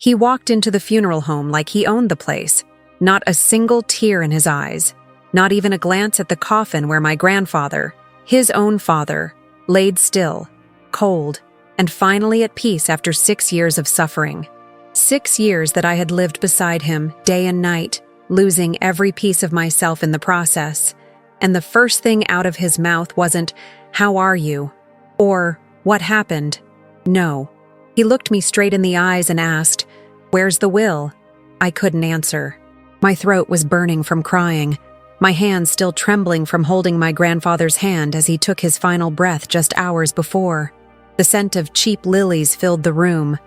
He walked into the funeral home like he owned the place, not a single tear in his eyes, not even a glance at the coffin where my grandfather, his own father, laid still, cold, and finally at peace after 6 years of suffering. 6 years that I had lived beside him day and night, losing every piece of myself in the process. And the first thing out of his mouth wasn't, "How are you?" or "What happened?" No. He looked me straight in the eyes and asked, "Where's the will?" I couldn't answer. My throat was burning from crying, my hands still trembling from holding my grandfather's hand as he took his final breath just hours before. The scent of cheap lilies filled the room,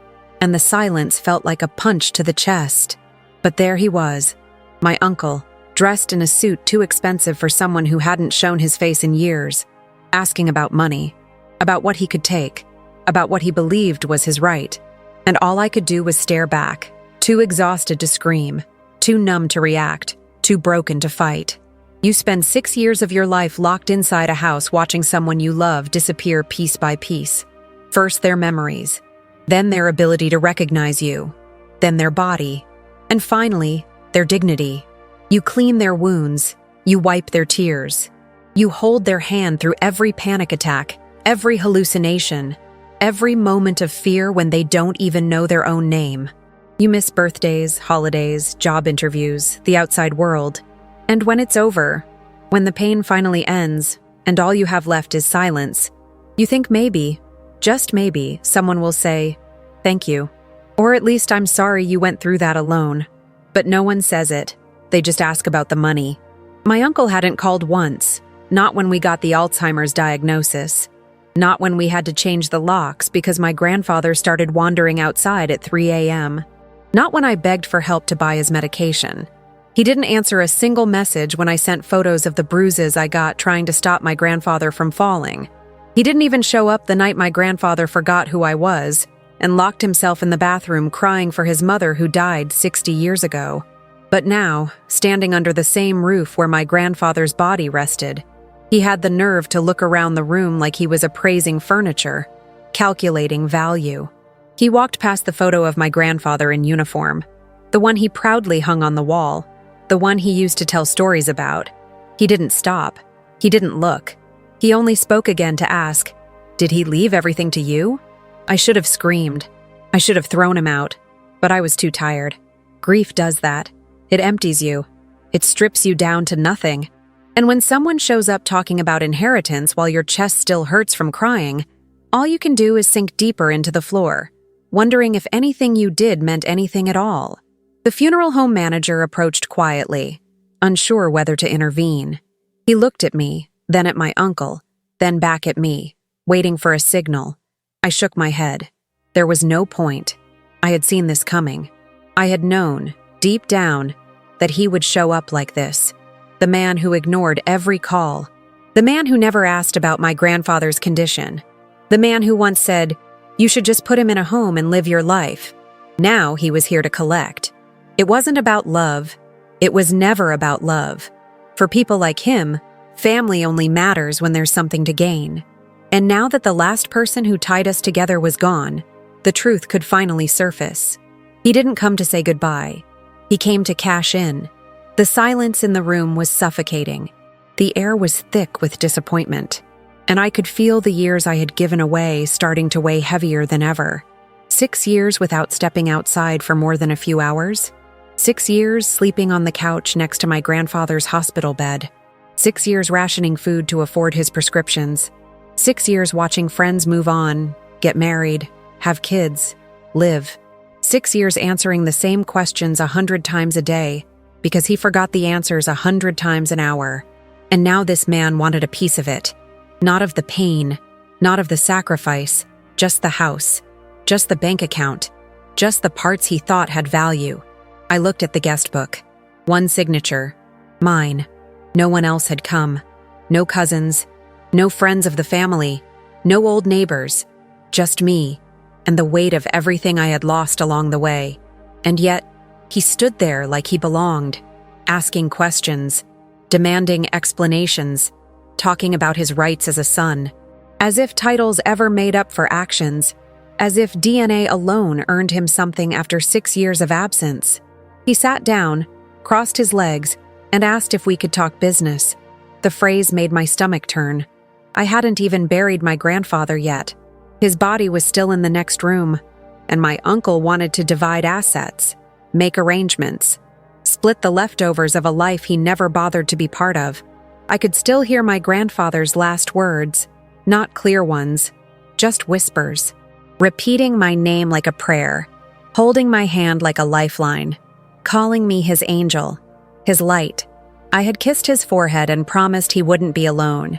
and the silence felt like a punch to the chest. But there he was, my uncle, dressed in a suit too expensive for someone who hadn't shown his face in years, asking about money, about what he could take, about what he believed was his right. And all I could do was stare back, too exhausted to scream, too numb to react, too broken to fight. You spend 6 years of your life locked inside a house watching someone you love disappear piece by piece. First their memories, then their ability to recognize you, then their body, and finally, their dignity. You clean their wounds, you wipe their tears. You hold their hand through every panic attack, every hallucination, every moment of fear when they don't even know their own name. You miss birthdays, holidays, job interviews, the outside world. And when it's over, when the pain finally ends, and all you have left is silence, you think maybe, just maybe, someone will say, "Thank you." Or at least, "I'm sorry you went through that alone." But no one says it. They just ask about the money. My uncle hadn't called once, not when we got the Alzheimer's diagnosis. Not when we had to change the locks because my grandfather started wandering outside at 3 a.m. Not when I begged for help to buy his medication. He didn't answer a single message when I sent photos of the bruises I got trying to stop my grandfather from falling. He didn't even show up the night my grandfather forgot who I was and locked himself in the bathroom crying for his mother who died 60 years ago. But now, standing under the same roof where my grandfather's body rested, he had the nerve to look around the room like he was appraising furniture, calculating value. He walked past the photo of my grandfather in uniform, the one he proudly hung on the wall, the one he used to tell stories about. He didn't stop. He didn't look. He only spoke again to ask, "Did he leave everything to you?" I should have screamed. I should have thrown him out, but I was too tired. Grief does that. It empties you. It strips you down to nothing. And when someone shows up talking about inheritance while your chest still hurts from crying, all you can do is sink deeper into the floor, wondering if anything you did meant anything at all. The funeral home manager approached quietly, unsure whether to intervene. He looked at me, then at my uncle, then back at me, waiting for a signal. I shook my head. There was no point. I had seen this coming. I had known, deep down, that he would show up like this. The man who ignored every call. The man who never asked about my grandfather's condition. The man who once said, "You should just put him in a home and live your life." Now he was here to collect. It wasn't about love. It was never about love. For people like him, family only matters when there's something to gain. And now that the last person who tied us together was gone, the truth could finally surface. He didn't come to say goodbye. He came to cash in. The silence in the room was suffocating. The air was thick with disappointment, and I could feel the years I had given away starting to weigh heavier than ever. 6 years without stepping outside for more than a few hours. 6 years sleeping on the couch next to my grandfather's hospital bed. 6 years rationing food to afford his prescriptions. 6 years watching friends move on, get married, have kids, live. 6 years answering the same questions 100 times a day because he forgot the answers 100 times an hour. And now this man wanted a piece of it. Not of the pain, not of the sacrifice, just the house, just the bank account, just the parts he thought had value. I looked at the guest book. One signature. Mine. No one else had come. No cousins. No friends of the family. No old neighbors. Just me. And the weight of everything I had lost along the way. And yet, he stood there like he belonged, asking questions, demanding explanations, talking about his rights as a son. As if titles ever made up for actions. as if DNA alone earned him something after 6 years of absence. He sat down, crossed his legs, and asked if we could talk business. The phrase made my stomach turn. I hadn't even buried my grandfather yet. His body was still in the next room, and my uncle wanted to divide assets, make arrangements, split the leftovers of a life he never bothered to be part of. I could still hear my grandfather's last words, not clear ones, just whispers, repeating my name like a prayer, holding my hand like a lifeline, calling me his angel, his light. I had kissed his forehead and promised he wouldn't be alone,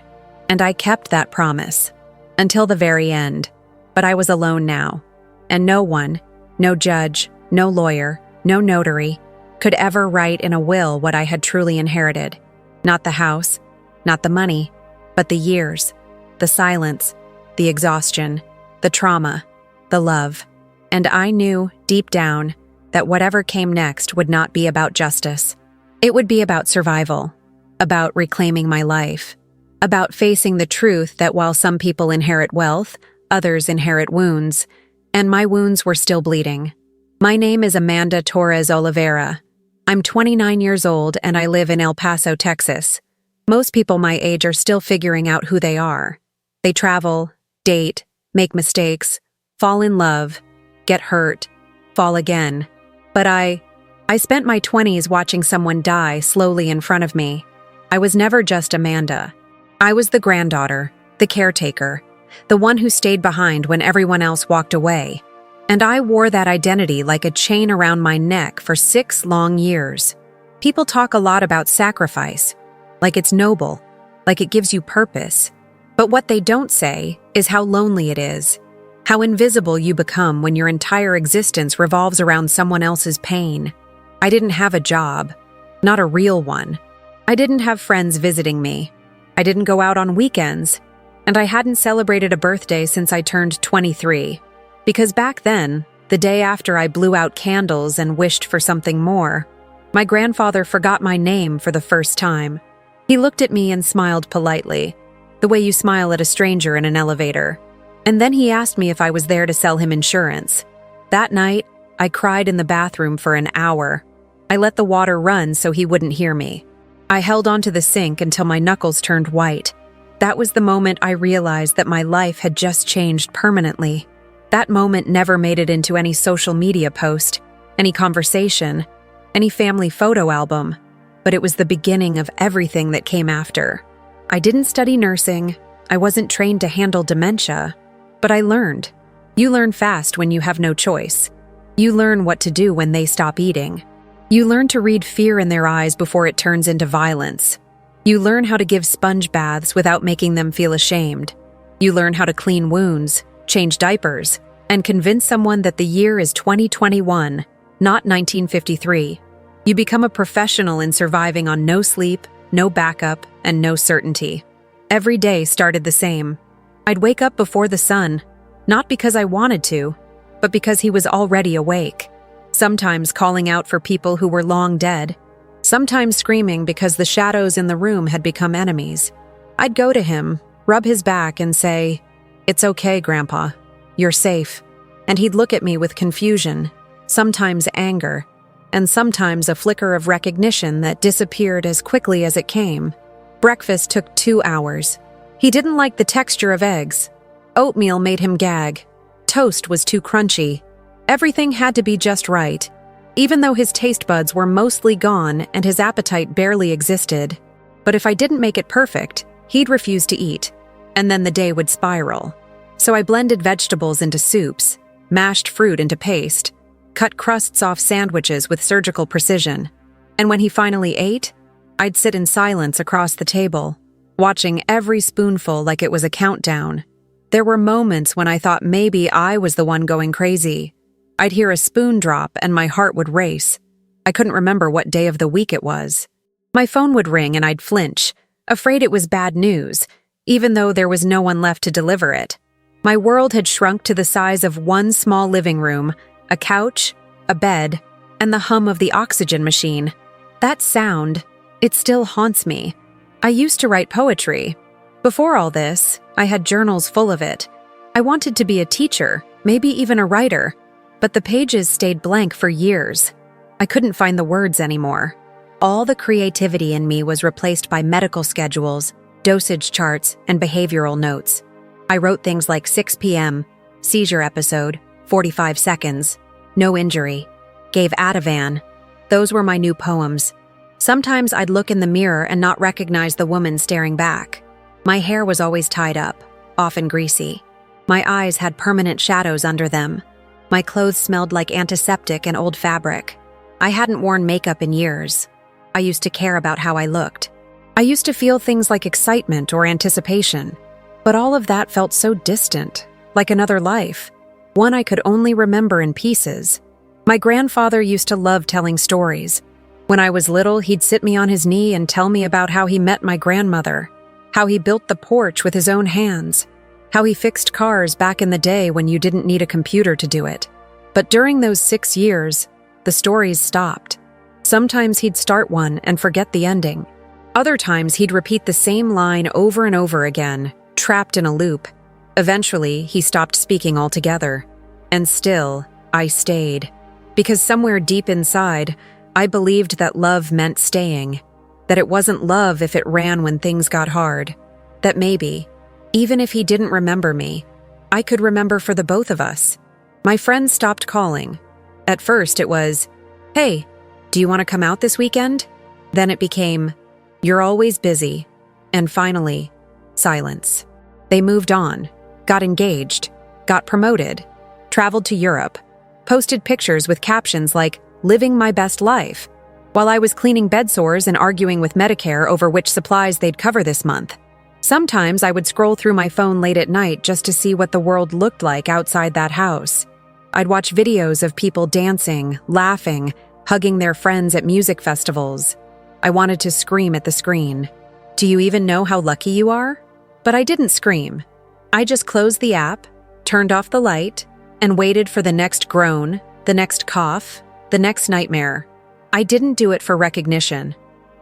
and I kept that promise until the very end. But I was alone now, and no one, no judge, no lawyer, no notary, could ever write in a will what I had truly inherited. Not the house, not the money, but the years, the silence, the exhaustion, the trauma, the love. And I knew, deep down, that whatever came next would not be about justice. It would be about survival, about reclaiming my life, about facing the truth that while some people inherit wealth, others inherit wounds, and my wounds were still bleeding. My name is Amanda Torres Oliveira. I'm 29 years old and I live in El Paso, Texas. Most people my age are still figuring out who they are. They travel, date, make mistakes, fall in love, get hurt, fall again. But I spent my 20s watching someone die slowly in front of me. I was never just Amanda. I was the granddaughter, the caretaker, the one who stayed behind when everyone else walked away. And I wore that identity like a chain around my neck for 6 long years. People talk a lot about sacrifice, like it's noble, like it gives you purpose. But what they don't say is how lonely it is, how invisible you become when your entire existence revolves around someone else's pain. I didn't have a job, not a real one. I didn't have friends visiting me. I didn't go out on weekends. And I hadn't celebrated a birthday since I turned 23. Because back then, the day after I blew out candles and wished for something more, my grandfather forgot my name for the first time. He looked at me and smiled politely, the way you smile at a stranger in an elevator. And then he asked me if I was there to sell him insurance. That night, I cried in the bathroom for an hour. I let the water run so he wouldn't hear me. I held onto the sink until my knuckles turned white. That was the moment I realized that my life had just changed permanently. That moment never made it into any social media post, any conversation, any family photo album, but it was the beginning of everything that came after. I didn't study nursing, I wasn't trained to handle dementia, but I learned. You learn fast when you have no choice. You learn what to do when they stop eating. You learn to read fear in their eyes before it turns into violence. You learn how to give sponge baths without making them feel ashamed. You learn how to clean wounds, change diapers, and convince someone that the year is 2021, not 1953. You become a professional in surviving on no sleep, no backup, and no certainty. Every day started the same. I'd wake up before the sun, not because I wanted to, but because he was already awake. Sometimes calling out for people who were long dead. Sometimes screaming because the shadows in the room had become enemies. I'd go to him, rub his back, and say, "It's okay, Grandpa. You're safe." And he'd look at me with confusion, sometimes anger, and sometimes a flicker of recognition that disappeared as quickly as it came. Breakfast took 2 hours. He didn't like the texture of eggs. Oatmeal made him gag. Toast was too crunchy. Everything had to be just right. Even though his taste buds were mostly gone and his appetite barely existed. But if I didn't make it perfect, he'd refuse to eat, and then the day would spiral. So I blended vegetables into soups, mashed fruit into paste, cut crusts off sandwiches with surgical precision. And when he finally ate, I'd sit in silence across the table, watching every spoonful like it was a countdown. There were moments when I thought maybe I was the one going crazy. I'd hear a spoon drop and my heart would race. I couldn't remember what day of the week it was. My phone would ring and I'd flinch, afraid it was bad news, even though there was no one left to deliver it. My world had shrunk to the size of one small living room, a couch, a bed, and the hum of the oxygen machine. That sound, it still haunts me. I used to write poetry. Before all this, I had journals full of it. I wanted to be a teacher, maybe even a writer, but the pages stayed blank for years. I couldn't find the words anymore. All the creativity in me was replaced by medical schedules, dosage charts, and behavioral notes. I wrote things like 6 p.m., seizure episode, 45 seconds, no injury, gave Ativan. Those were my new poems. Sometimes I'd look in the mirror and not recognize the woman staring back. My hair was always tied up, often greasy. My eyes had permanent shadows under them. My clothes smelled like antiseptic and old fabric. I hadn't worn makeup in years. I used to care about how I looked. I used to feel things like excitement or anticipation. But all of that felt so distant, like another life, one I could only remember in pieces. My grandfather used to love telling stories. When I was little, he'd sit me on his knee and tell me about how he met my grandmother, how he built the porch with his own hands, how he fixed cars back in the day when you didn't need a computer to do it. But during those 6 years, the stories stopped. Sometimes he'd start one and forget the ending. Other times he'd repeat the same line over and over again, trapped in a loop. Eventually, he stopped speaking altogether. And still, I stayed. Because somewhere deep inside, I believed that love meant staying. That it wasn't love if it ran when things got hard. That maybe, even if he didn't remember me, I could remember for the both of us. My friends stopped calling. At first it was, "Hey, do you want to come out this weekend?" Then it became, "You're always busy." And finally, silence. They moved on, got engaged, got promoted, traveled to Europe, posted pictures with captions like, "Living my best life," while I was cleaning bed sores and arguing with Medicare over which supplies they'd cover this month. Sometimes I would scroll through my phone late at night just to see what the world looked like outside that house. I'd watch videos of people dancing, laughing, hugging their friends at music festivals. I wanted to scream at the screen. Do you even know how lucky you are? But I didn't scream. I just closed the app, turned off the light, and waited for the next groan, the next cough, the next nightmare. I didn't do it for recognition.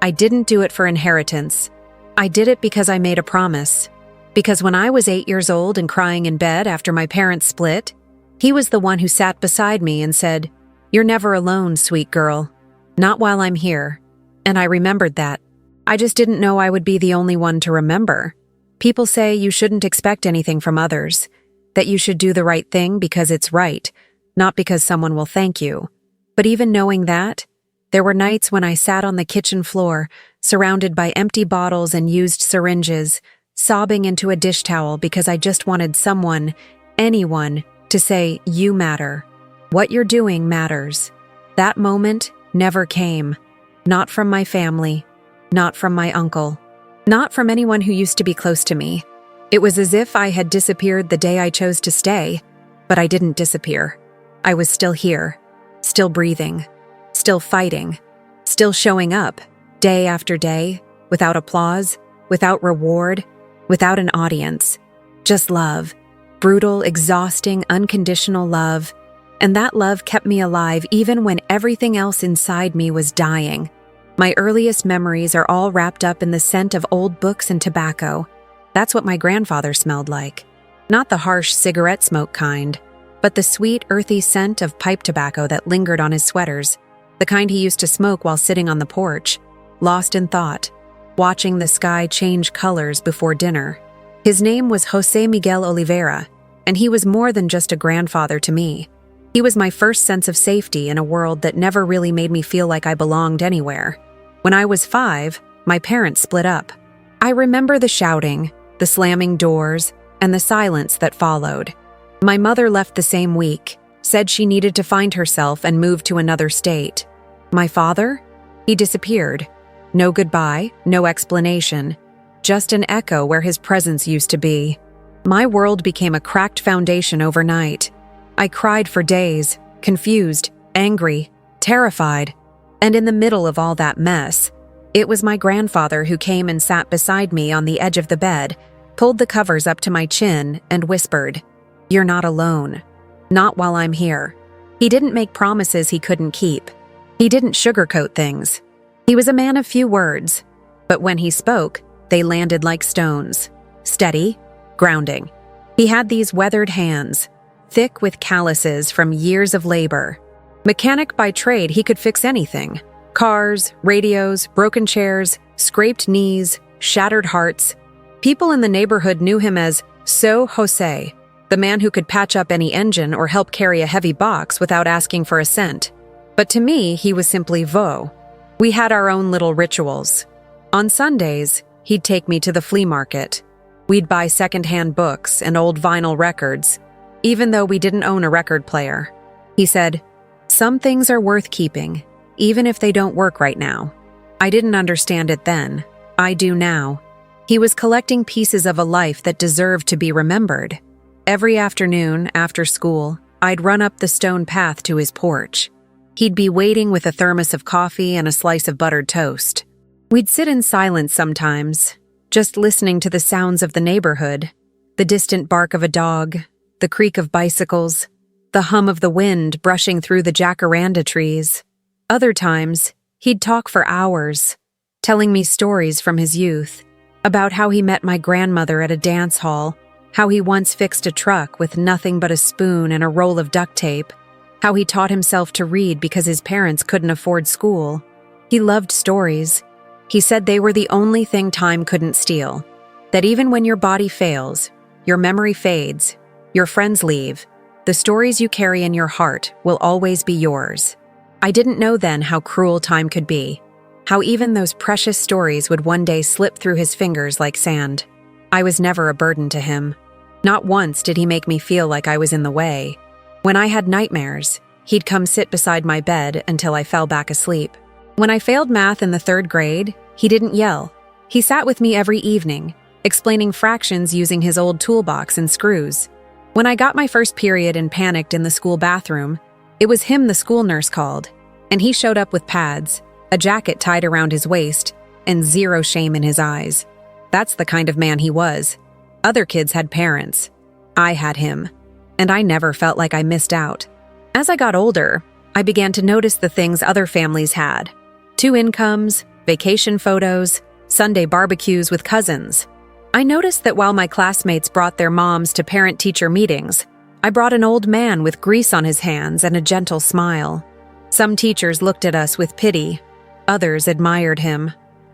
I didn't do it for inheritance. I did it because I made a promise. Because when I was 8 years old and crying in bed after my parents split, he was the one who sat beside me and said, "You're never alone, sweet girl. Not while I'm here." And I remembered that. I just didn't know I would be the only one to remember. People say you shouldn't expect anything from others, that you should do the right thing because it's right, not because someone will thank you. But even knowing that, there were nights when I sat on the kitchen floor, surrounded by empty bottles and used syringes, sobbing into a dish towel because I just wanted someone, anyone, to say, "You matter. What you're doing matters." That moment never came. Not from my family. Not from my uncle. Not from anyone who used to be close to me. It was as if I had disappeared the day I chose to stay, but I didn't disappear. I was still here, still breathing, still fighting, still showing up, day after day, without applause, without reward, without an audience. Just love. Brutal, exhausting, unconditional love. And that love kept me alive even when everything else inside me was dying. My earliest memories are all wrapped up in the scent of old books and tobacco. That's what my grandfather smelled like. Not the harsh cigarette smoke kind, but the sweet, earthy scent of pipe tobacco that lingered on his sweaters, the kind he used to smoke while sitting on the porch, lost in thought, watching the sky change colors before dinner. His name was José Miguel Oliveira, and he was more than just a grandfather to me. He was my first sense of safety in a world that never really made me feel like I belonged anywhere. When I was 5, my parents split up. I remember the shouting, the slamming doors, and the silence that followed. My mother left the same week, said she needed to find herself and move to another state. My father? He disappeared. No goodbye, no explanation, just an echo where his presence used to be. My world became a cracked foundation overnight. I cried for days, confused, angry, terrified. And in the middle of all that mess, it was my grandfather who came and sat beside me on the edge of the bed, pulled the covers up to my chin, and whispered, "You're not alone. Not while I'm here." He didn't make promises he couldn't keep. He didn't sugarcoat things. He was a man of few words, but when he spoke, they landed like stones. Steady, grounding. He had these weathered hands, thick with calluses from years of labor. Mechanic by trade, he could fix anything. Cars, radios, broken chairs, scraped knees, shattered hearts. People in the neighborhood knew him as So Jose, the man who could patch up any engine or help carry a heavy box without asking for a cent. But to me, he was simply Vo. We had our own little rituals. On Sundays, he'd take me to the flea market. We'd buy secondhand books and old vinyl records, even though we didn't own a record player. He said, "Some things are worth keeping, even if they don't work right now." I didn't understand it then. I do now. He was collecting pieces of a life that deserved to be remembered. Every afternoon, after school, I'd run up the stone path to his porch. He'd be waiting with a thermos of coffee and a slice of buttered toast. We'd sit in silence sometimes, just listening to the sounds of the neighborhood, the distant bark of a dog, the creak of bicycles, the hum of the wind brushing through the jacaranda trees. Other times, he'd talk for hours, telling me stories from his youth, about how he met my grandmother at a dance hall, how he once fixed a truck with nothing but a spoon and a roll of duct tape, how he taught himself to read because his parents couldn't afford school. He loved stories. He said they were the only thing time couldn't steal, that even when your body fails, your memory fades, your friends leave, the stories you carry in your heart will always be yours. I didn't know then how cruel time could be, how even those precious stories would one day slip through his fingers like sand. I was never a burden to him. Not once did he make me feel like I was in the way. When I had nightmares, he'd come sit beside my bed until I fell back asleep. When I failed math in the 3rd grade, he didn't yell. He sat with me every evening, explaining fractions using his old toolbox and screws. When I got my first period and panicked in the school bathroom, it was him the school nurse called, and he showed up with pads, a jacket tied around his waist, and zero shame in his eyes. That's the kind of man he was. Other kids had parents. I had him. And I never felt like I missed out. As I got older, I began to notice the things other families had. 2 incomes, vacation photos, Sunday barbecues with cousins. I noticed that while my classmates brought their moms to parent-teacher meetings, I brought an old man with grease on his hands and a gentle smile. Some teachers looked at us with pity. Others admired him.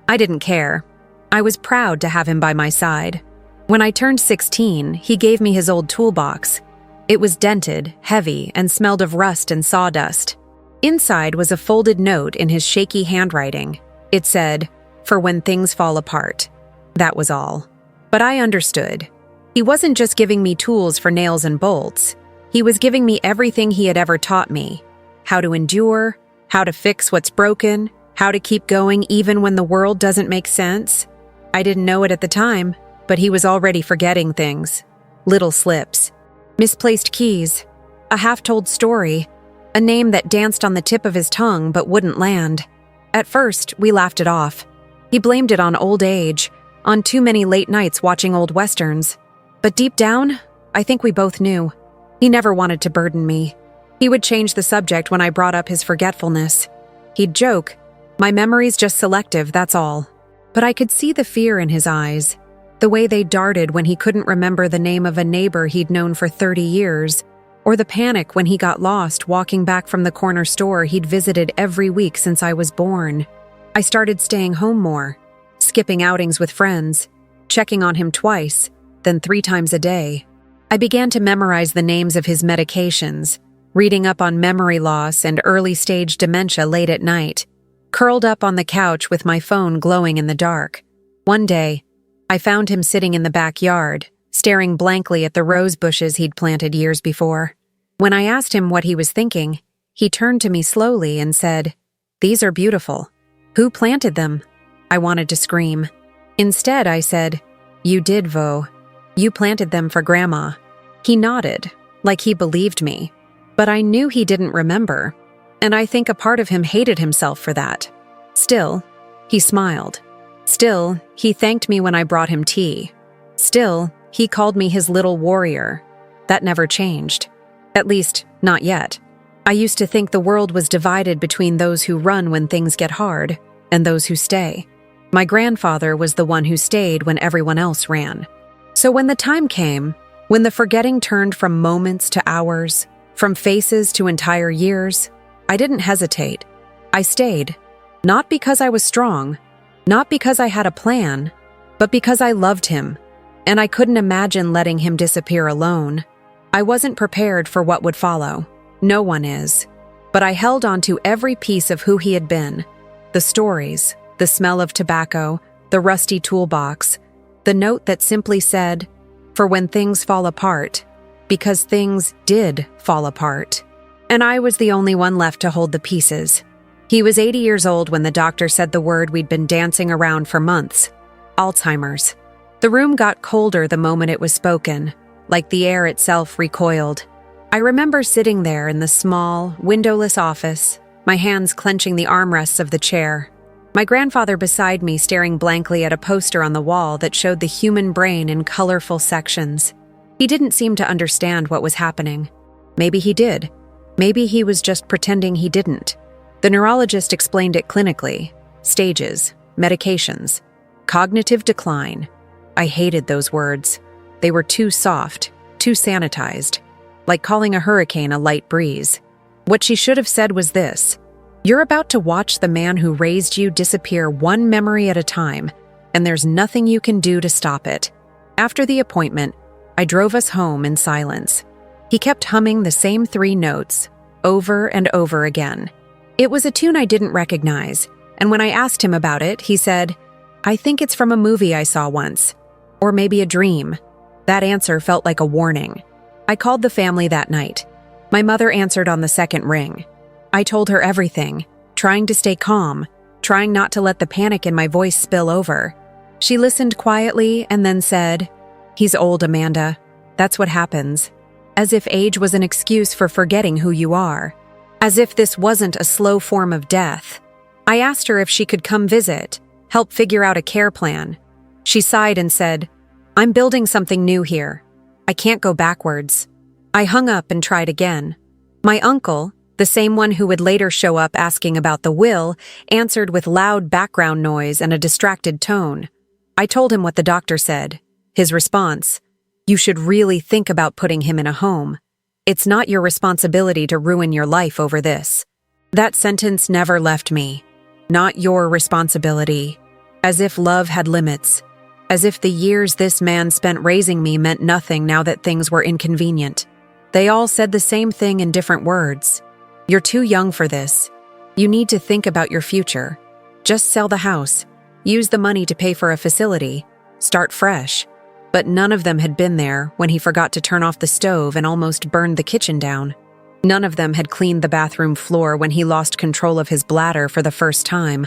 I didn't care. I was proud to have him by my side. When I turned 16, he gave me his old toolbox. It was dented, heavy, and smelled of rust and sawdust. Inside was a folded note in his shaky handwriting. It said, "For when things fall apart." That was all. But I understood. He wasn't just giving me tools for nails and bolts. He was giving me everything he had ever taught me. How to endure, how to fix what's broken, how to keep going even when the world doesn't make sense. I didn't know it at the time, but he was already forgetting things. Little slips. Misplaced keys, a half-told story, a name that danced on the tip of his tongue but wouldn't land. At first, we laughed it off. He blamed it on old age, on too many late nights watching old westerns. But deep down, I think we both knew. He never wanted to burden me. He would change the subject when I brought up his forgetfulness. He'd joke, "My memory's just selective, that's all." But I could see the fear in his eyes. The way they darted when he couldn't remember the name of a neighbor he'd known for 30 years, or the panic when he got lost walking back from the corner store he'd visited every week since I was born. I started staying home more, skipping outings with friends, checking on him twice, then 3 times a day. I began to memorize the names of his medications, reading up on memory loss and early-stage dementia late at night, curled up on the couch with my phone glowing in the dark. One day, I found him sitting in the backyard, staring blankly at the rose bushes he'd planted years before. When I asked him what he was thinking, he turned to me slowly and said, "These are beautiful. Who planted them?" I wanted to scream. Instead, I said, "You did, Vo. You planted them for Grandma." He nodded, like he believed me, but I knew he didn't remember, and I think a part of him hated himself for that. Still, he smiled. Still, he thanked me when I brought him tea. Still, he called me his little warrior. That never changed. At least, not yet. I used to think the world was divided between those who run when things get hard and those who stay. My grandfather was the one who stayed when everyone else ran. So when the time came, When the forgetting turned from moments to hours, from faces to entire years, I didn't hesitate. I stayed, not because I was strong, not because I had a plan, but because I loved him, and I couldn't imagine letting him disappear alone. I wasn't prepared for what would follow. No one is. But I held on to every piece of who he had been. The stories, the smell of tobacco, the rusty toolbox, the note that simply said, "For when things fall apart," because things did fall apart. And I was the only one left to hold the pieces. He was 80 years old when the doctor said the word we'd been dancing around for months: Alzheimer's. The room got colder the moment it was spoken, like the air itself recoiled. I remember sitting there in the small, windowless office, my hands clenching the armrests of the chair. My grandfather beside me staring blankly at a poster on the wall that showed the human brain in colorful sections. He didn't seem to understand what was happening. Maybe he did. Maybe he was just pretending he didn't. The neurologist explained it clinically: stages, medications, cognitive decline. I hated those words. They were too soft, too sanitized, like calling a hurricane a light breeze. What she should have said was this: "You're about to watch the man who raised you disappear one memory at a time, and there's nothing you can do to stop it." After the appointment, I drove us home in silence. He kept humming the same 3 notes, over and over again. It was a tune I didn't recognize, and when I asked him about it, he said, "I think it's from a movie I saw once. Or maybe a dream." That answer felt like a warning. I called the family that night. My mother answered on the second ring. I told her everything, trying to stay calm, trying not to let the panic in my voice spill over. She listened quietly and then said, "He's old, Amanda. That's what happens." As if age was an excuse for forgetting who you are. As if this wasn't a slow form of death. I asked her if she could come visit, help figure out a care plan. She sighed and said, "I'm building something new here. I can't go backwards." I hung up and tried again. My uncle, the same one who would later show up asking about the will, answered with loud background noise and a distracted tone. I told him what the doctor said. His response: "You should really think about putting him in a home. It's not your responsibility to ruin your life over this." That sentence never left me. Not your responsibility. As if love had limits. As if the years this man spent raising me meant nothing now that things were inconvenient. They all said the same thing in different words. "You're too young for this. You need to think about your future. Just sell the house. Use the money to pay for a facility. Start fresh." But none of them had been there when he forgot to turn off the stove and almost burned the kitchen down. None of them had cleaned the bathroom floor when he lost control of his bladder for the first time.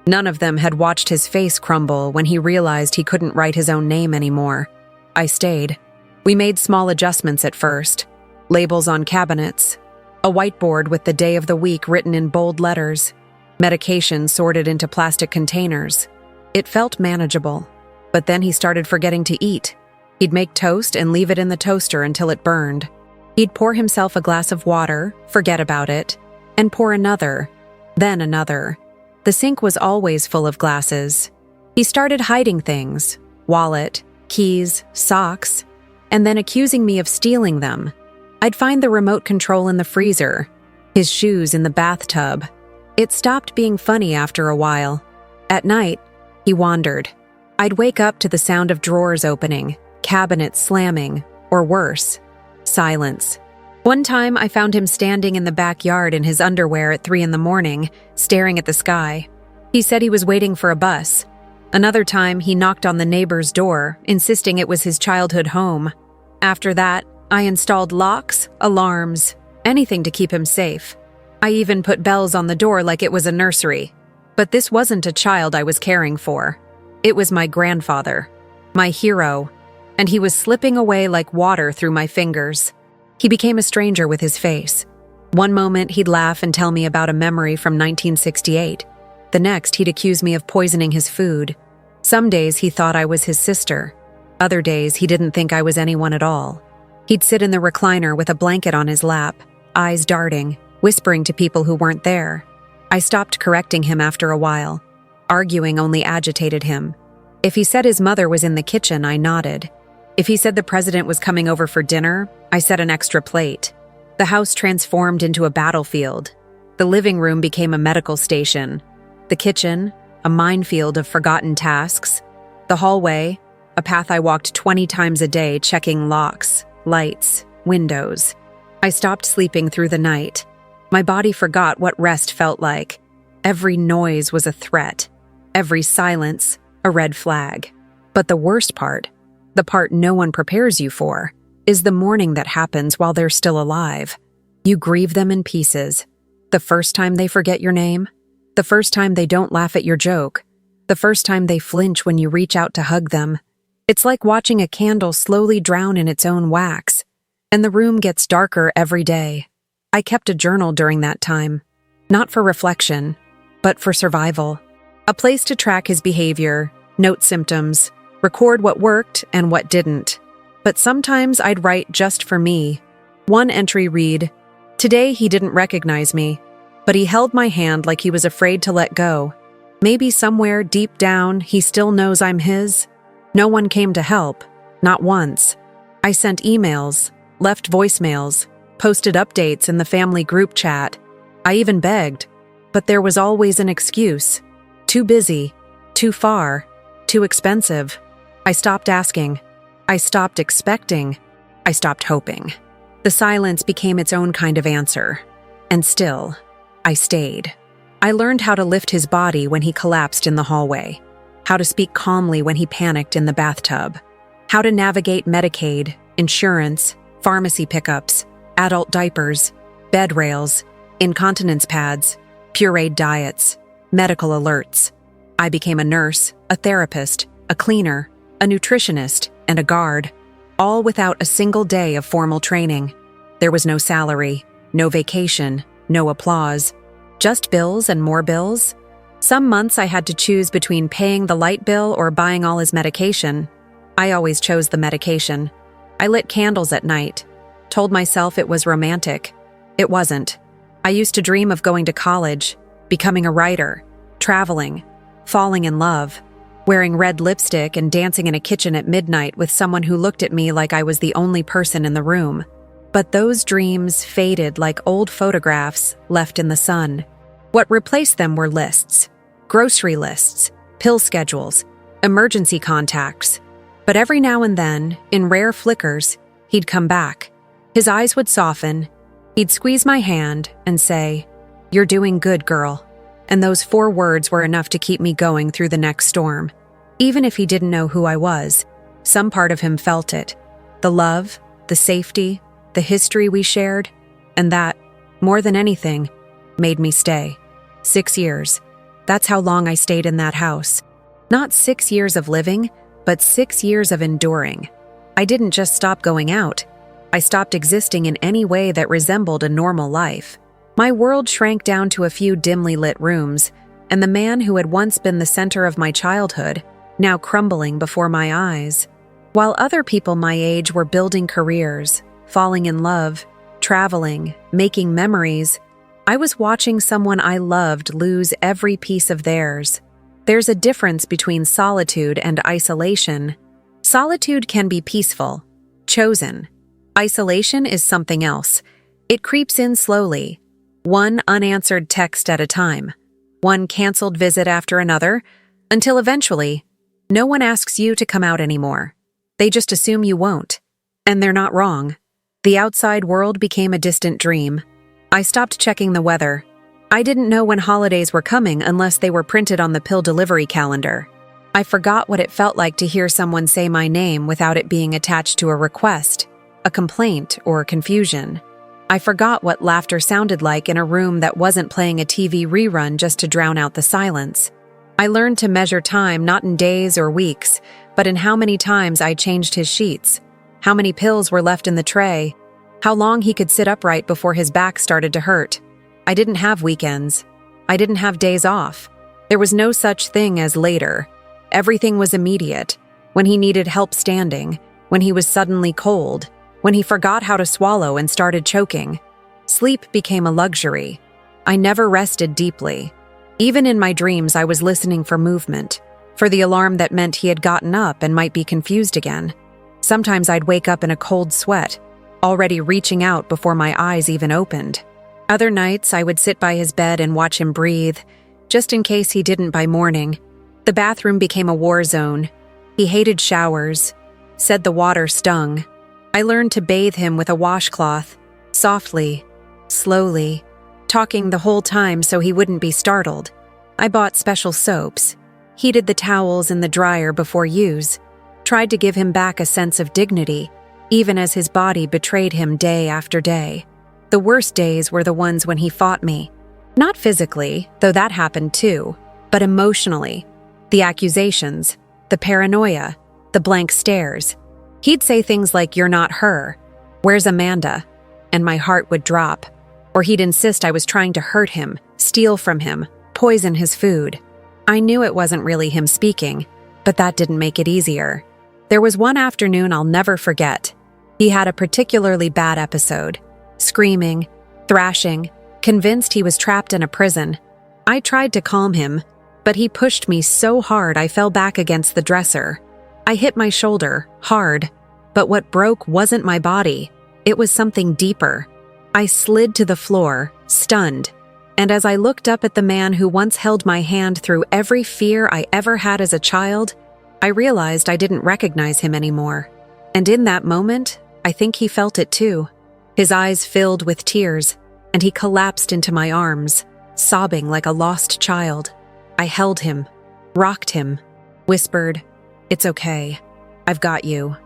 None of them had watched his face crumble when he realized he couldn't write his own name anymore. I stayed. We made small adjustments at first. Labels on cabinets. A whiteboard with the day of the week written in bold letters. Medication sorted into plastic containers. It felt manageable. But then he started forgetting to eat. He'd make toast and leave it in the toaster until it burned. He'd pour himself a glass of water, forget about it, and pour another, then another. The sink was always full of glasses. He started hiding things: wallet, keys, socks, and then accusing me of stealing them. I'd find the remote control in the freezer, his shoes in the bathtub. It stopped being funny after a while. At night, he wandered. I'd wake up to the sound of drawers opening, cabinets slamming, or worse, silence. One time I found him standing in the backyard in his underwear at 3 a.m, staring at the sky. He said he was waiting for a bus. Another time he knocked on the neighbor's door, insisting it was his childhood home. After that, I installed locks, alarms, anything to keep him safe. I even put bells on the door like it was a nursery. But this wasn't a child I was caring for. It was my grandfather, my hero, and he was slipping away like water through my fingers. He became a stranger with his face. One moment he'd laugh and tell me about a memory from 1968. The next he'd accuse me of poisoning his food. Some days he thought I was his sister. Other days he didn't think I was anyone at all. He'd sit in the recliner with a blanket on his lap, eyes darting, whispering to people who weren't there. I stopped correcting him after a while. Arguing only agitated him. If he said his mother was in the kitchen, I nodded. If he said the president was coming over for dinner, I set an extra plate. The house transformed into a battlefield. The living room became a medical station. The kitchen, a minefield of forgotten tasks. The hallway, a path I walked 20 times a day checking locks, lights, windows. I stopped sleeping through the night. My body forgot what rest felt like. Every noise was a threat. Every silence, a red flag. But the worst part, the part no one prepares you for, is the mourning that happens while they're still alive. You grieve them in pieces. The first time they forget your name. The first time they don't laugh at your joke. The first time they flinch when you reach out to hug them. It's like watching a candle slowly drown in its own wax. And the room gets darker every day. I kept a journal during that time. Not for reflection, but for survival. A place to track his behavior, note symptoms, record what worked and what didn't. But sometimes I'd write just for me. One entry read, "Today he didn't recognize me, but he held my hand like he was afraid to let go. Maybe somewhere deep down he still knows I'm his." No one came to help, not once. I sent emails, left voicemails, posted updates in the family group chat. I even begged, but there was always an excuse. Too busy, too far, too expensive. I stopped asking. I stopped expecting. I stopped hoping. The silence became its own kind of answer. And still, I stayed. I learned how to lift his body when he collapsed in the hallway, how to speak calmly when he panicked in the bathtub, how to navigate Medicaid, insurance, pharmacy pickups, adult diapers, bed rails, incontinence pads, pureed diets, medical alerts. I became a nurse, a therapist, a cleaner, a nutritionist, and a guard, all without a single day of formal training. There was no salary, no vacation, no applause, just bills and more bills. Some months I had to choose between paying the light bill or buying all his medication. I always chose the medication. I lit candles at night, told myself it was romantic. It wasn't. I used to dream of going to college, becoming a writer, traveling, falling in love, wearing red lipstick and dancing in a kitchen at midnight with someone who looked at me like I was the only person in the room. But those dreams faded like old photographs left in the sun. What replaced them were lists, grocery lists, pill schedules, emergency contacts. But every now and then, in rare flickers, he'd come back. His eyes would soften. He'd squeeze my hand and say, "You're doing good, girl." And those 4 words were enough to keep me going through the next storm. Even if he didn't know who I was, some part of him felt it. The love, the safety, the history we shared, and that, more than anything, made me stay. 6 years. That's how long I stayed in that house. Not 6 years of living, but 6 years of enduring. I didn't just stop going out. I stopped existing in any way that resembled a normal life. My world shrank down to a few dimly lit rooms, and the man who had once been the center of my childhood, now crumbling before my eyes. While other people my age were building careers, falling in love, traveling, making memories, I was watching someone I loved lose every piece of theirs. There's a difference between solitude and isolation. Solitude can be peaceful, chosen. Isolation is something else. It creeps in slowly, one unanswered text at a time, one canceled visit after another, until eventually, no one asks you to come out anymore. They just assume you won't. And they're not wrong. The outside world became a distant dream. I stopped checking the weather. I didn't know when holidays were coming unless they were printed on the pill delivery calendar. I forgot what it felt like to hear someone say my name without it being attached to a request, a complaint, or confusion. I forgot what laughter sounded like in a room that wasn't playing a TV rerun just to drown out the silence. I learned to measure time not in days or weeks, but in how many times I changed his sheets, how many pills were left in the tray, how long he could sit upright before his back started to hurt. I didn't have weekends. I didn't have days off. There was no such thing as later. Everything was immediate. When he needed help standing, when he was suddenly cold, when he forgot how to swallow and started choking. Sleep became a luxury. I never rested deeply. Even in my dreams, I was listening for movement, for the alarm that meant he had gotten up and might be confused again. Sometimes I'd wake up in a cold sweat, already reaching out before my eyes even opened. Other nights, I would sit by his bed and watch him breathe, just in case he didn't by morning. The bathroom became a war zone. He hated showers, said the water stung. I learned to bathe him with a washcloth, softly, slowly, talking the whole time so he wouldn't be startled. I bought special soaps, heated the towels in the dryer before use, tried to give him back a sense of dignity, even as his body betrayed him day after day. The worst days were the ones when he fought me. Not physically, though that happened too, but emotionally. The accusations, the paranoia, the blank stares. He'd say things like, "You're not her. Where's Amanda?" And my heart would drop. Or he'd insist I was trying to hurt him, steal from him, poison his food. I knew it wasn't really him speaking, but that didn't make it easier. There was one afternoon I'll never forget. He had a particularly bad episode. Screaming, thrashing, convinced he was trapped in a prison. I tried to calm him, but he pushed me so hard I fell back against the dresser. I hit my shoulder, hard, but what broke wasn't my body. It was something deeper. I slid to the floor, stunned, and as I looked up at the man who once held my hand through every fear I ever had as a child, I realized I didn't recognize him anymore. And in that moment, I think he felt it too. His eyes filled with tears, and he collapsed into my arms, sobbing like a lost child. I held him, rocked him, whispered, "It's okay. I've got you,"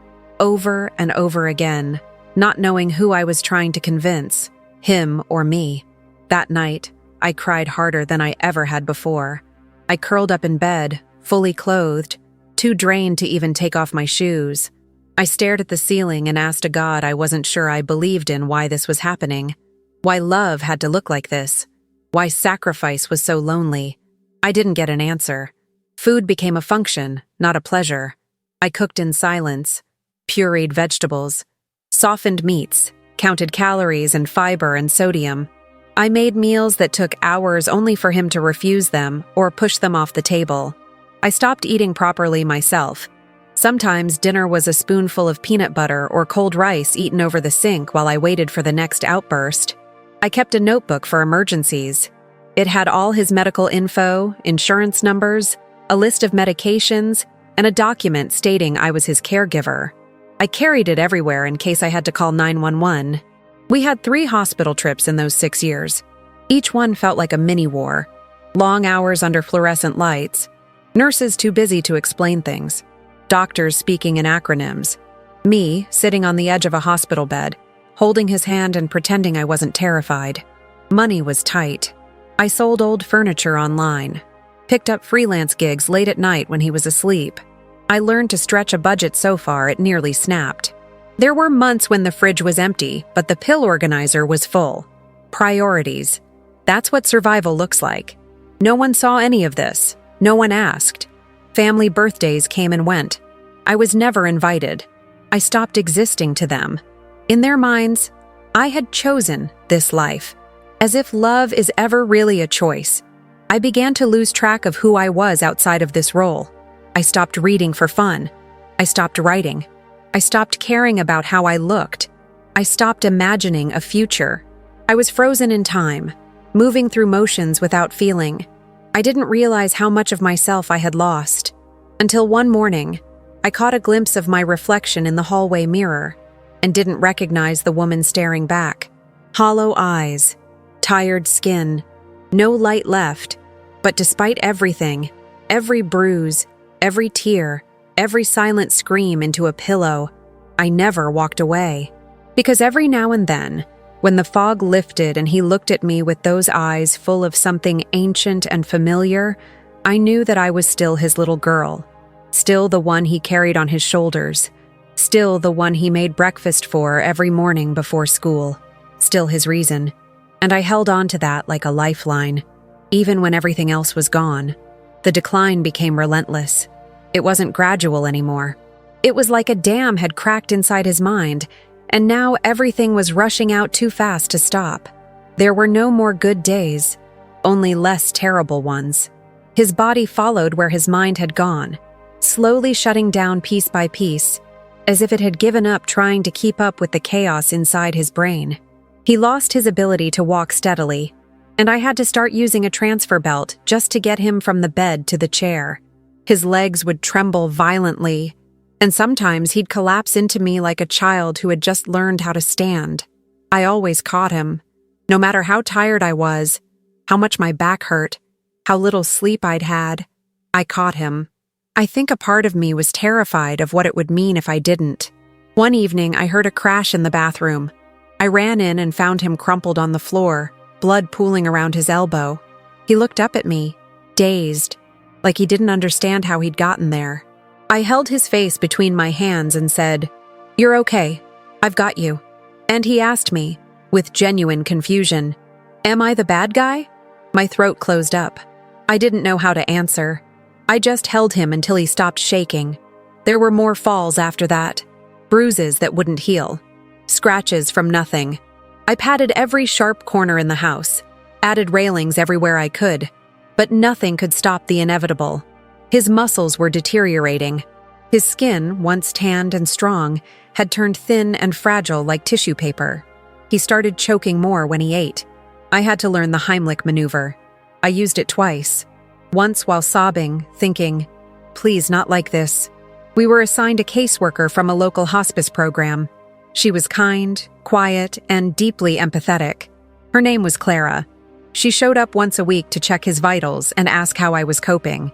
over and over again, not knowing who I was trying to convince, him or me. That night, I cried harder than I ever had before. I curled up in bed, fully clothed, too drained to even take off my shoes. I stared at the ceiling and asked a God I wasn't sure I believed in why this was happening, why love had to look like this, why sacrifice was so lonely. I didn't get an answer. Food became a function, not a pleasure. I cooked in silence, pureed vegetables, softened meats, counted calories and fiber and sodium. I made meals that took hours only for him to refuse them or push them off the table. I stopped eating properly myself. Sometimes dinner was a spoonful of peanut butter or cold rice eaten over the sink while I waited for the next outburst. I kept a notebook for emergencies. It had all his medical info, insurance numbers, a list of medications, and a document stating I was his caregiver. I carried it everywhere in case I had to call 911. We had 3 hospital trips in those 6 years. Each one felt like a mini-war. Long hours under fluorescent lights. Nurses too busy to explain things. Doctors speaking in acronyms. Me sitting on the edge of a hospital bed, holding his hand and pretending I wasn't terrified. Money was tight. I sold old furniture online. Picked up freelance gigs late at night when he was asleep. I learned to stretch a budget so far it nearly snapped. There were months when the fridge was empty, but the pill organizer was full. Priorities. That's what survival looks like. No one saw any of this. No one asked. Family birthdays came and went. I was never invited. I stopped existing to them. In their minds, I had chosen this life. As if love is ever really a choice. I began to lose track of who I was outside of this role. I stopped reading for fun. I stopped writing. I stopped caring about how I looked. I stopped imagining a future. I was frozen in time, moving through motions without feeling. I didn't realize how much of myself I had lost. Until one morning, I caught a glimpse of my reflection in the hallway mirror and didn't recognize the woman staring back. Hollow eyes, tired skin, no light left. But despite everything, every bruise, every tear, every silent scream into a pillow, I never walked away. Because every now and then, when the fog lifted and he looked at me with those eyes full of something ancient and familiar, I knew that I was still his little girl, still the one he carried on his shoulders, still the one he made breakfast for every morning before school, still his reason. And I held on to that like a lifeline, even when everything else was gone. The decline became relentless. It wasn't gradual anymore. It was like a dam had cracked inside his mind, and now everything was rushing out too fast to stop. There were no more good days, only less terrible ones. His body followed where his mind had gone, slowly shutting down piece by piece, as if it had given up trying to keep up with the chaos inside his brain. He lost his ability to walk steadily, and I had to start using a transfer belt just to get him from the bed to the chair. His legs would tremble violently, and sometimes he'd collapse into me like a child who had just learned how to stand. I always caught him. No matter how tired I was, how much my back hurt, how little sleep I'd had, I caught him. I think a part of me was terrified of what it would mean if I didn't. One evening, I heard a crash in the bathroom. I ran in and found him crumpled on the floor, blood pooling around his elbow. He looked up at me, dazed, like he didn't understand how he'd gotten there. I held his face between my hands and said, "You're okay. I've got you." And he asked me, with genuine confusion, "Am I the bad guy?" My throat closed up. I didn't know how to answer. I just held him until he stopped shaking. There were more falls after that, bruises that wouldn't heal, scratches from nothing. I patted every sharp corner in the house, added railings everywhere I could, but nothing could stop the inevitable. His muscles were deteriorating. His skin, once tanned and strong, had turned thin and fragile like tissue paper. He started choking more when he ate. I had to learn the Heimlich maneuver. I used it twice. Once while sobbing, thinking, "Please, not like this." We were assigned a caseworker from a local hospice program. She was kind, quiet, and deeply empathetic. Her name was Clara. She showed up once a week to check his vitals and ask how I was coping.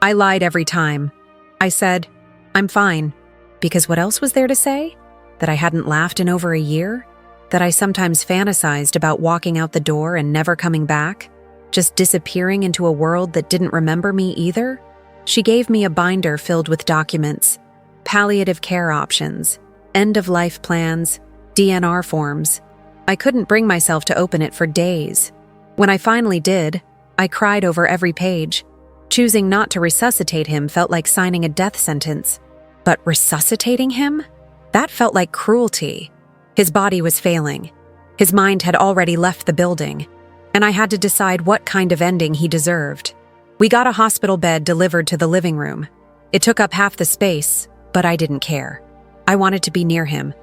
I lied every time. I said, "I'm fine," because what else was there to say? That I hadn't laughed in over a year? That I sometimes fantasized about walking out the door and never coming back? Just disappearing into a world that didn't remember me either? She gave me a binder filled with documents, palliative care options, end-of-life plans, DNR forms. I couldn't bring myself to open it for days. When I finally did, I cried over every page. Choosing not to resuscitate him felt like signing a death sentence. But resuscitating him? That felt like cruelty. His body was failing. His mind had already left the building, and I had to decide what kind of ending he deserved. We got a hospital bed delivered to the living room. It took up half the space, but I didn't care. I wanted to be near him.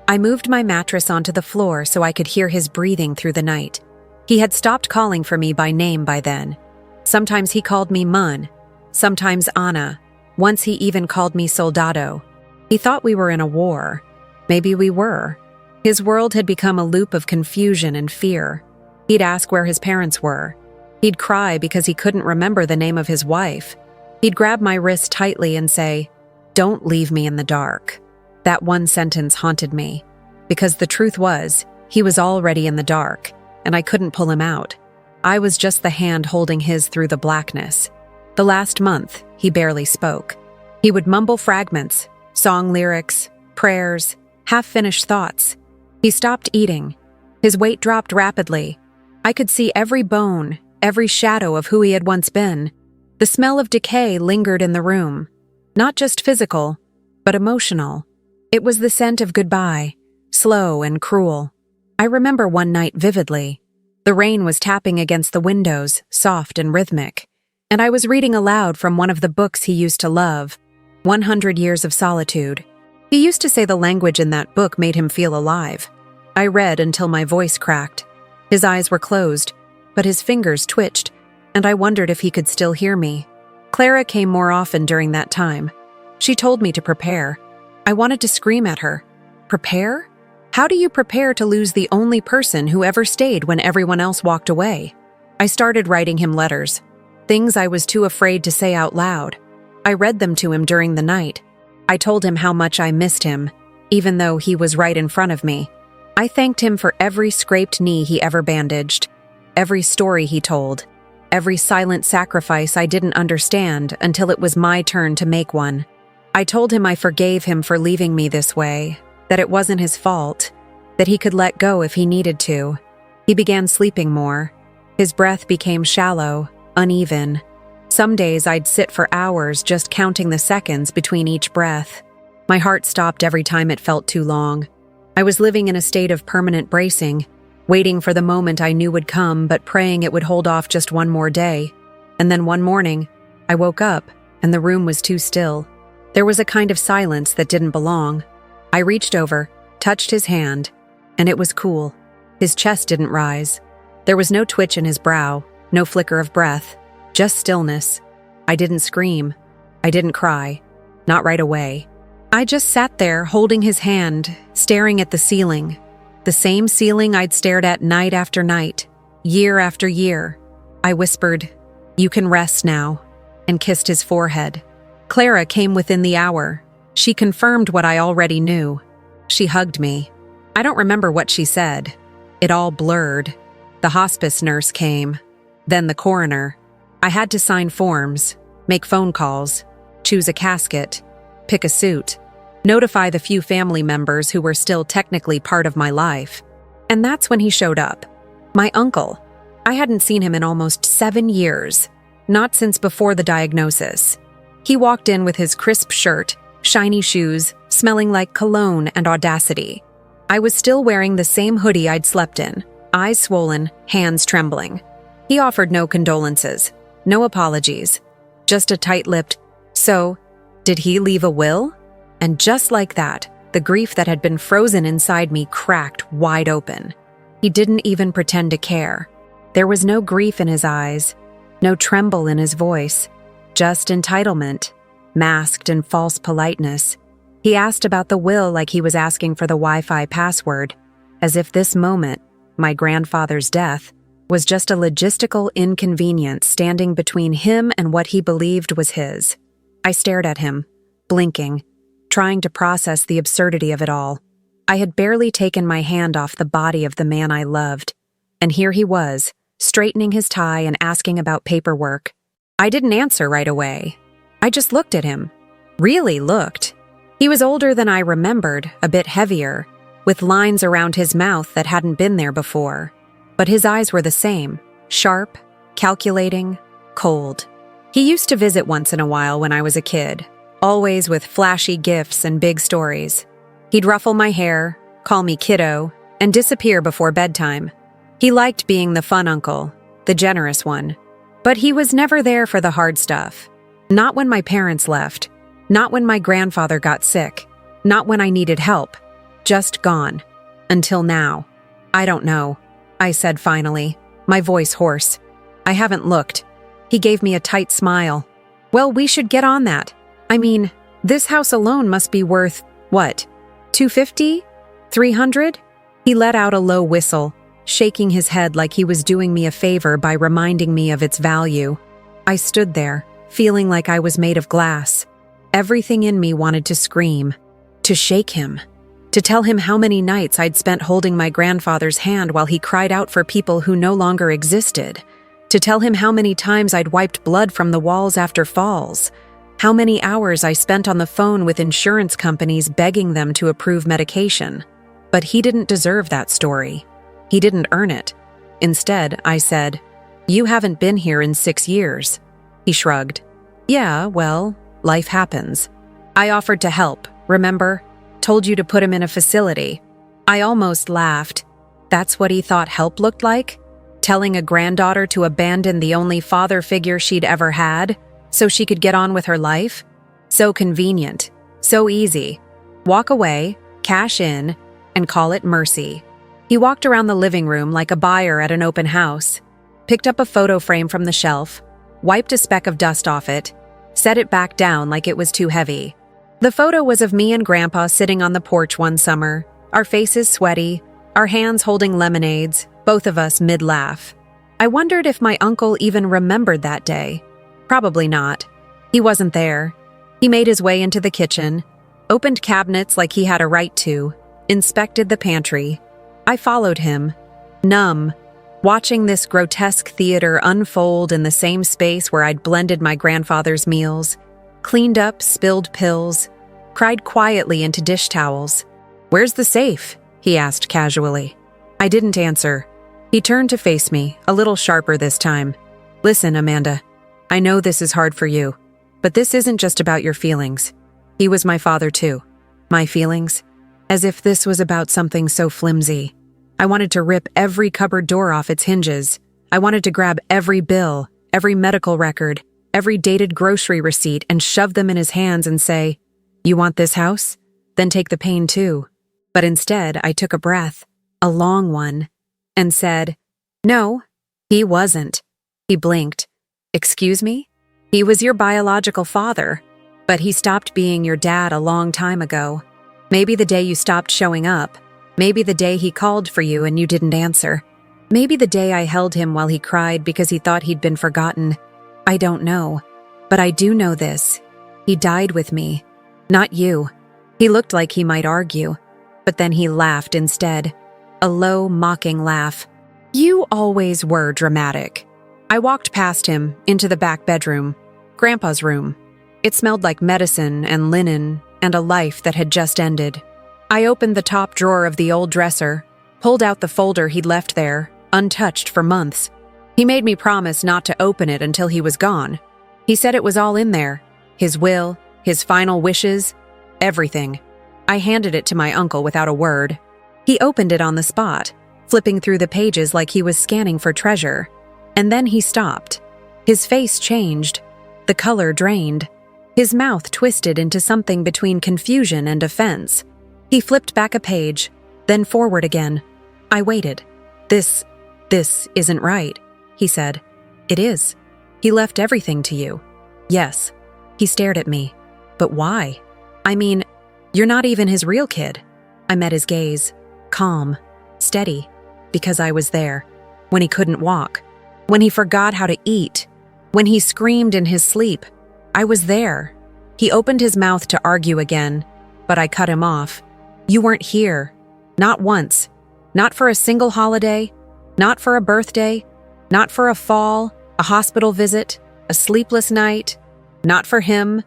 I moved my mattress onto the floor so I could hear his breathing through the night. He had stopped calling for me by name by then. Sometimes he called me Mun, sometimes Anna. Once he even called me Soldado. He thought we were in a war. Maybe we were. His world had become a loop of confusion and fear. He'd ask where his parents were. He'd cry because he couldn't remember the name of his wife. He'd grab my wrist tightly and say, "Don't leave me in the dark." That one sentence haunted me, because the truth was, he was already in the dark, and I couldn't pull him out. I was just the hand holding his through the blackness. The last month, he barely spoke. He would mumble fragments, song lyrics, prayers, half-finished thoughts. He stopped eating. His weight dropped rapidly. I could see every bone, every shadow of who he had once been. The smell of decay lingered in the room. Not just physical, but emotional. It was the scent of goodbye, slow and cruel. I remember one night vividly. The rain was tapping against the windows, soft and rhythmic, and I was reading aloud from one of the books he used to love, 100 Years of Solitude. He used to say the language in that book made him feel alive. I read until my voice cracked. His eyes were closed, but his fingers twitched, and I wondered if he could still hear me. Clara came more often during that time. She told me to prepare. I wanted to scream at her. Prepare? How do you prepare to lose the only person who ever stayed when everyone else walked away? I started writing him letters, things I was too afraid to say out loud. I read them to him during the night. I told him how much I missed him, even though he was right in front of me. I thanked him for every scraped knee he ever bandaged, every story he told, every silent sacrifice I didn't understand until it was my turn to make one. I told him I forgave him for leaving me this way, that it wasn't his fault, that he could let go if he needed to. He began sleeping more. His breath became shallow, uneven. Some days I'd sit for hours just counting the seconds between each breath. My heart stopped every time it felt too long. I was living in a state of permanent bracing, waiting for the moment I knew would come, but praying it would hold off just one more day. And then one morning, I woke up, and the room was too still. There was a kind of silence that didn't belong. I reached over, touched his hand, and it was cool. His chest didn't rise. There was no twitch in his brow, no flicker of breath, just stillness. I didn't scream. I didn't cry. Not right away. I just sat there holding his hand, staring at the ceiling. The same ceiling I'd stared at night after night, year after year. I whispered, "You can rest now," and kissed his forehead. Clara came within the hour. She confirmed what I already knew. She hugged me. I don't remember what she said. It all blurred. The hospice nurse came. Then the coroner. I had to sign forms, make phone calls, choose a casket, pick a suit, notify the few family members who were still technically part of my life. And that's when he showed up. My uncle. I hadn't seen him in almost 7 years, not since before the diagnosis. He walked in with his crisp shirt, shiny shoes, smelling like cologne and audacity. I was still wearing the same hoodie I'd slept in, eyes swollen, hands trembling. He offered no condolences, no apologies, just a tight-lipped, "So, did he leave a will?" And just like that, the grief that had been frozen inside me cracked wide open. He didn't even pretend to care. There was no grief in his eyes, no tremble in his voice, just entitlement, masked in false politeness. He asked about the will like he was asking for the Wi-Fi password, as if this moment, my grandfather's death, was just a logistical inconvenience standing between him and what he believed was his. I stared at him, blinking, trying to process the absurdity of it all. I had barely taken my hand off the body of the man I loved, and here he was, straightening his tie and asking about paperwork. I didn't answer right away. I just looked at him. Really looked. He was older than I remembered, a bit heavier, with lines around his mouth that hadn't been there before. But his eyes were the same, sharp, calculating, cold. He used to visit once in a while when I was a kid, always with flashy gifts and big stories. He'd ruffle my hair, call me kiddo, and disappear before bedtime. He liked being the fun uncle, the generous one. But he was never there for the hard stuff. Not when my parents left. Not when my grandfather got sick. Not when I needed help. Just gone. Until now. I don't know, I said finally, my voice hoarse. I haven't looked. He gave me a tight smile. Well, we should get on that. I mean, this house alone must be worth, what, $250? $300? He let out a low whistle, shaking his head like he was doing me a favor by reminding me of its value. I stood there, feeling like I was made of glass. Everything in me wanted to scream, to shake him, to tell him how many nights I'd spent holding my grandfather's hand while he cried out for people who no longer existed, to tell him how many times I'd wiped blood from the walls after falls, how many hours I spent on the phone with insurance companies begging them to approve medication. But he didn't deserve that story. He didn't earn it. Instead, I said, "You haven't been here in 6 years." He shrugged. "Yeah, well, life happens. I offered to help, remember? Told you to put him in a facility." I almost laughed. That's what he thought help looked like? Telling a granddaughter to abandon the only father figure she'd ever had so she could get on with her life? So convenient, so easy. Walk away, cash in, and call it mercy. He walked around the living room like a buyer at an open house, picked up a photo frame from the shelf, wiped a speck of dust off it, set it back down like it was too heavy. The photo was of me and Grandpa sitting on the porch one summer, our faces sweaty, our hands holding lemonades, both of us mid-laugh. I wondered if my uncle even remembered that day. Probably not. He wasn't there. He made his way into the kitchen, opened cabinets like he had a right to, inspected the pantry. I followed him, numb, watching this grotesque theater unfold in the same space where I'd blended my grandfather's meals, cleaned up spilled pills, cried quietly into dish towels. "Where's the safe?" he asked casually. I didn't answer. He turned to face me, a little sharper this time. "Listen, Amanda, I know this is hard for you, but this isn't just about your feelings. He was my father too. My feelings? As if this was about something so flimsy. I wanted to rip every cupboard door off its hinges. I wanted to grab every bill, every medical record, every dated grocery receipt and shove them in his hands and say, 'You want this house? then take the pain too. But instead, I took a breath, a long one, and said, "No, he wasn't." He blinked. "Excuse me? He was your biological father, but he stopped being your dad a long time ago. Maybe the day you stopped showing up. Maybe the day he called for you and you didn't answer. Maybe the day I held him while he cried because he thought he'd been forgotten. I don't know. But I do know this. He died with me. Not you." He looked like he might argue, but then he laughed instead. A low, mocking laugh. "You always were dramatic." I walked past him, into the back bedroom, Grandpa's room. It smelled like medicine and linen and a life that had just ended. I opened the top drawer of the old dresser, pulled out the folder he'd left there, untouched for months. He made me promise not to open it until he was gone. He said it was all in there. His will, his final wishes, everything. I handed it to my uncle without a word. He opened it on the spot, flipping through the pages like he was scanning for treasure. And then he stopped. His face changed. The color drained. His mouth twisted into something between confusion and offense. He flipped back a page, then forward again. I waited. This isn't right," he said. "It is. He left everything to you." "Yes." He stared at me. "But why? I mean, you're not even his real kid." I met his gaze. Calm. Steady. Because I was there. When he couldn't walk. When he forgot how to eat. When he screamed in his sleep. I was there. He opened his mouth to argue again, but I cut him off. "You weren't here. Not once. Not for a single holiday. Not for a birthday. Not for a fall, a hospital visit, a sleepless night. Not for him,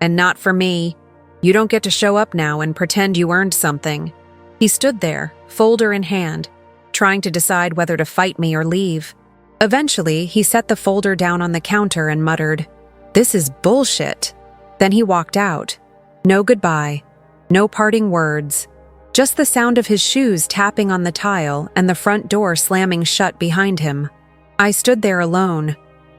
and not for me. You don't get to show up now and pretend you earned something." He stood there, folder in hand, trying to decide whether to fight me or leave. Eventually, he set the folder down on the counter and muttered, "This is bullshit." Then he walked out. No goodbye. No parting words. Just the sound of his shoes tapping on the tile and the front door slamming shut behind him. I stood there alone,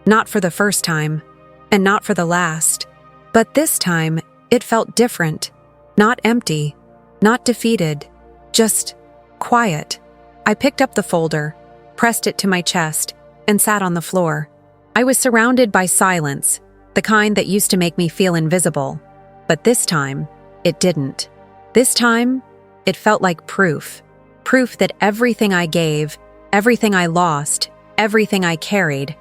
not for the first time, and not for the last. But this time, it felt different. Not empty, not defeated, just quiet. I picked up the folder, pressed it to my chest, and sat on the floor. I was surrounded by silence, the kind that used to make me feel invisible. But this time, it didn't. This time, it felt like proof. Proof that everything I gave, everything I lost, everything I carried,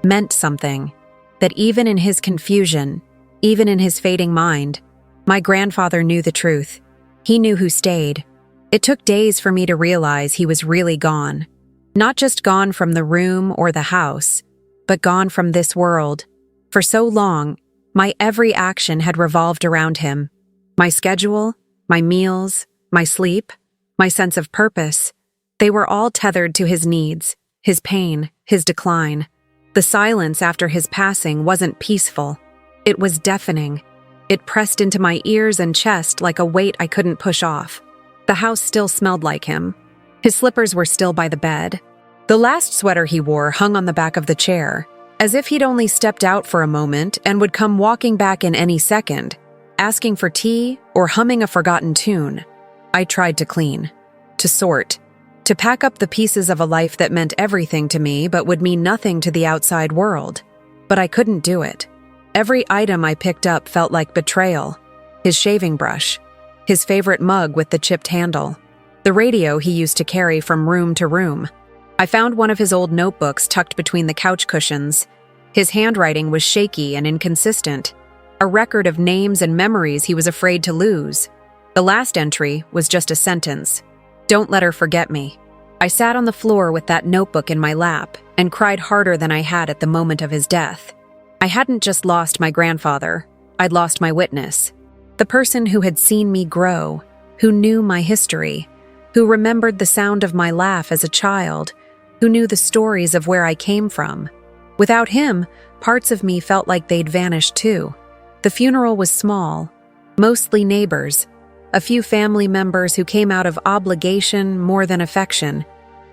meant something. That even in his confusion, even in his fading mind, my grandfather knew the truth. He knew who stayed. It took days for me to realize he was really gone. Not just gone from the room or the house, but gone from this world. For so long, my every action had revolved around him. My schedule, my meals, my sleep, my sense of purpose, they were all tethered to his needs, his pain, his decline. The silence after his passing wasn't peaceful. It was deafening. It pressed into my ears and chest like a weight I couldn't push off. The house still smelled like him. His slippers were still by the bed. The last sweater he wore hung on the back of the chair, as if he'd only stepped out for a moment and would come walking back in any second, asking for tea or humming a forgotten tune. I tried to clean, to sort, to pack up the pieces of a life that meant everything to me but would mean nothing to the outside world. But I couldn't do it. Every item I picked up felt like betrayal. His shaving brush, his favorite mug with the chipped handle, the radio he used to carry from room to room. I found one of his old notebooks tucked between the couch cushions. His handwriting was shaky and inconsistent, a record of names and memories he was afraid to lose. The last entry was just a sentence. "Don't let her forget me." I sat on the floor with that notebook in my lap and cried harder than I had at the moment of his death. I hadn't just lost my grandfather, I'd lost my witness. The person who had seen me grow, who knew my history, who remembered the sound of my laugh as a child, who knew the stories of where I came from. Without him, parts of me felt like they'd vanished too. The funeral was small, mostly neighbors, a few family members who came out of obligation more than affection.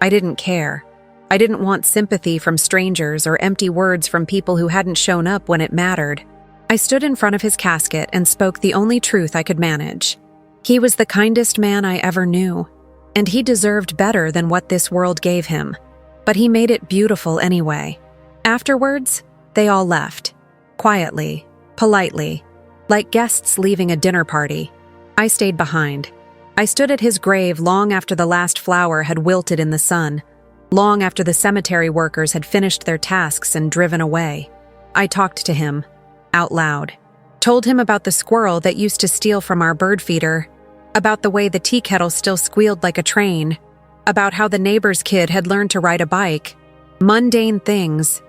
I didn't care. I didn't want sympathy from strangers or empty words from people who hadn't shown up when it mattered. I stood in front of his casket and spoke the only truth I could manage. He was the kindest man I ever knew, and he deserved better than what this world gave him. But he made it beautiful anyway. Afterwards, they all left. Quietly, politely, like guests leaving a dinner party. I stayed behind. I stood at his grave long after the last flower had wilted in the sun, long after the cemetery workers had finished their tasks and driven away. I talked to him, out loud. Told him about the squirrel that used to steal from our bird feeder, about the way the tea kettle still squealed like a train, about how the neighbor's kid had learned to ride a bike. Mundane things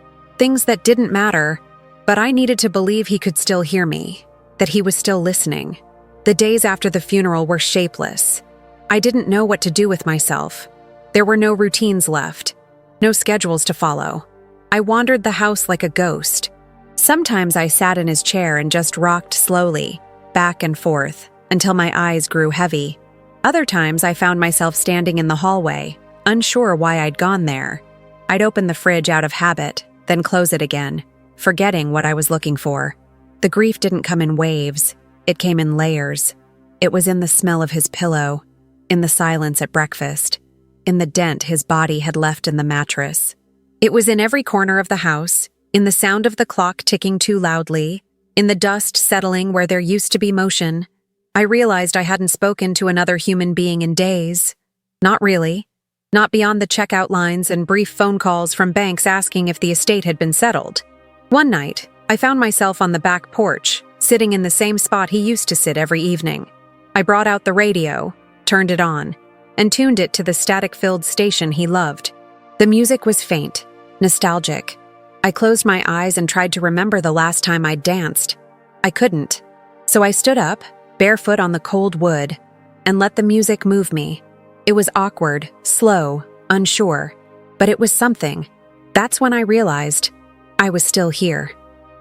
that didn't matter, but I needed to believe he could still hear me, that he was still listening. The days after the funeral were shapeless. I didn't know what to do with myself. There were no routines left, no schedules to follow. I wandered the house like a ghost. Sometimes I sat in his chair and just rocked slowly, back and forth, until my eyes grew heavy. Other times I found myself standing in the hallway, unsure why I'd gone there. I'd open the fridge out of habit, then close it again, forgetting what I was looking for. The grief didn't come in waves. It came in layers. It was in the smell of his pillow, in the silence at breakfast, in the dent his body had left in the mattress. It was in every corner of the house, in the sound of the clock ticking too loudly, in the dust settling where there used to be motion. I realized I hadn't spoken to another human being in days. Not really. Not beyond the checkout lines and brief phone calls from banks asking if the estate had been settled. One night, I found myself on the back porch, sitting in the same spot he used to sit every evening. I brought out the radio, turned it on, and tuned it to the static-filled station he loved. The music was faint, nostalgic. I closed my eyes and tried to remember the last time I'd danced. I couldn't. So I stood up, barefoot on the cold wood, and let the music move me. It was awkward, slow, unsure, but it was something. That's when I realized I was still here.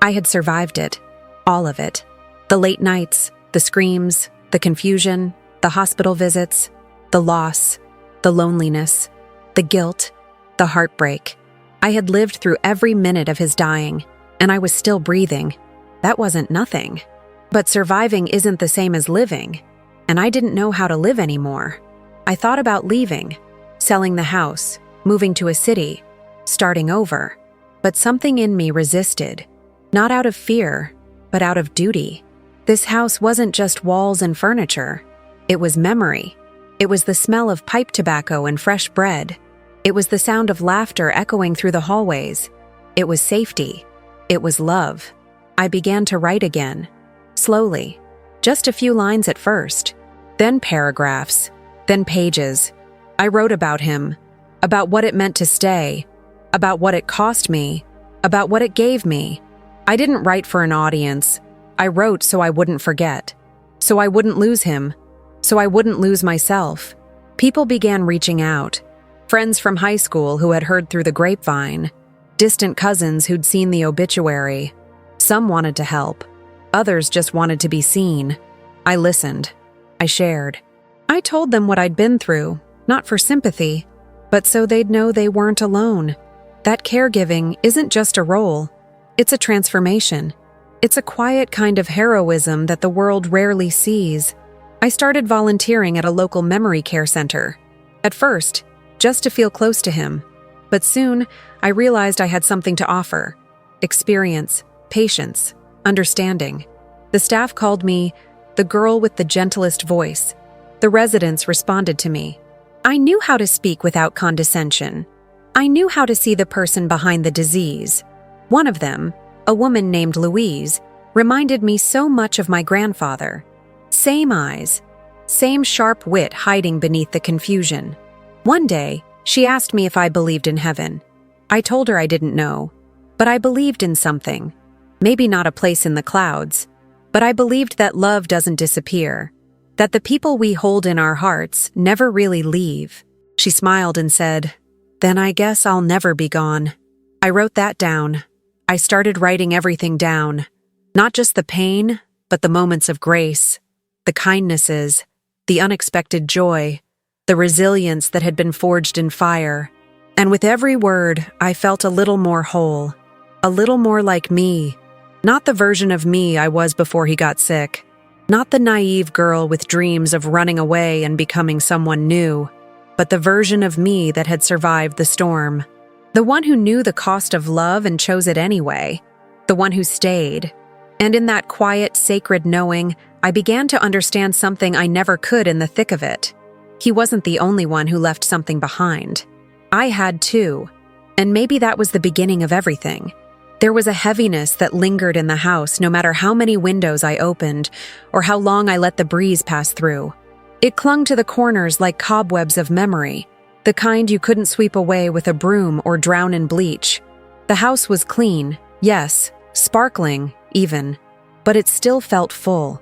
I had survived it. All of it. The late nights, the screams, the confusion, the hospital visits, the loss, the loneliness, the guilt, the heartbreak. I had lived through every minute of his dying, and I was still breathing. That wasn't nothing. But surviving isn't the same as living, and I didn't know how to live anymore. I thought about leaving, selling the house, moving to a city, starting over. But something in me resisted, not out of fear, but out of duty. This house wasn't just walls and furniture. It was memory. It was the smell of pipe tobacco and fresh bread. It was the sound of laughter echoing through the hallways. It was safety. It was love. I began to write again. Slowly. Just a few lines at first. Then paragraphs. Then pages. I wrote about him. About what it meant to stay. About what it cost me. About what it gave me. I didn't write for an audience. I wrote so I wouldn't forget. So I wouldn't lose him. So I wouldn't lose myself. People began reaching out. Friends from high school who had heard through the grapevine. Distant cousins who'd seen the obituary. Some wanted to help. Others just wanted to be seen. I listened. I shared. I told them what I'd been through, not for sympathy, but so they'd know they weren't alone. That caregiving isn't just a role. It's a transformation. It's a quiet kind of heroism that the world rarely sees. I started volunteering at a local memory care center. At first, just to feel close to him. But soon, I realized I had something to offer. Experience, patience, understanding. The staff called me the girl with the gentlest voice. The residents responded to me. I knew how to speak without condescension. I knew how to see the person behind the disease. One of them, a woman named Louise, reminded me so much of my grandfather. Same eyes, same sharp wit hiding beneath the confusion. One day, she asked me if I believed in heaven. I told her I didn't know, but I believed in something. Maybe not a place in the clouds, but I believed that love doesn't disappear, that the people we hold in our hearts never really leave. She smiled and said, "Then I guess I'll never be gone." I wrote that down. I started writing everything down. Not just the pain, but the moments of grace, the kindnesses, the unexpected joy, the resilience that had been forged in fire. And with every word, I felt a little more whole, a little more like me. Not the version of me I was before he got sick, Not the naive girl with dreams of running away and becoming someone new, but the version of me that had survived the storm. The one who knew the cost of love and chose it anyway. The one who stayed. And in that quiet, sacred knowing, I began to understand something I never could in the thick of it. He wasn't the only one who left something behind. I had too. And maybe that was the beginning of everything. There was a heaviness that lingered in the house no matter how many windows I opened or how long I let the breeze pass through. It clung to the corners like cobwebs of memory, the kind you couldn't sweep away with a broom or drown in bleach. The house was clean, yes, sparkling, even, but it still felt full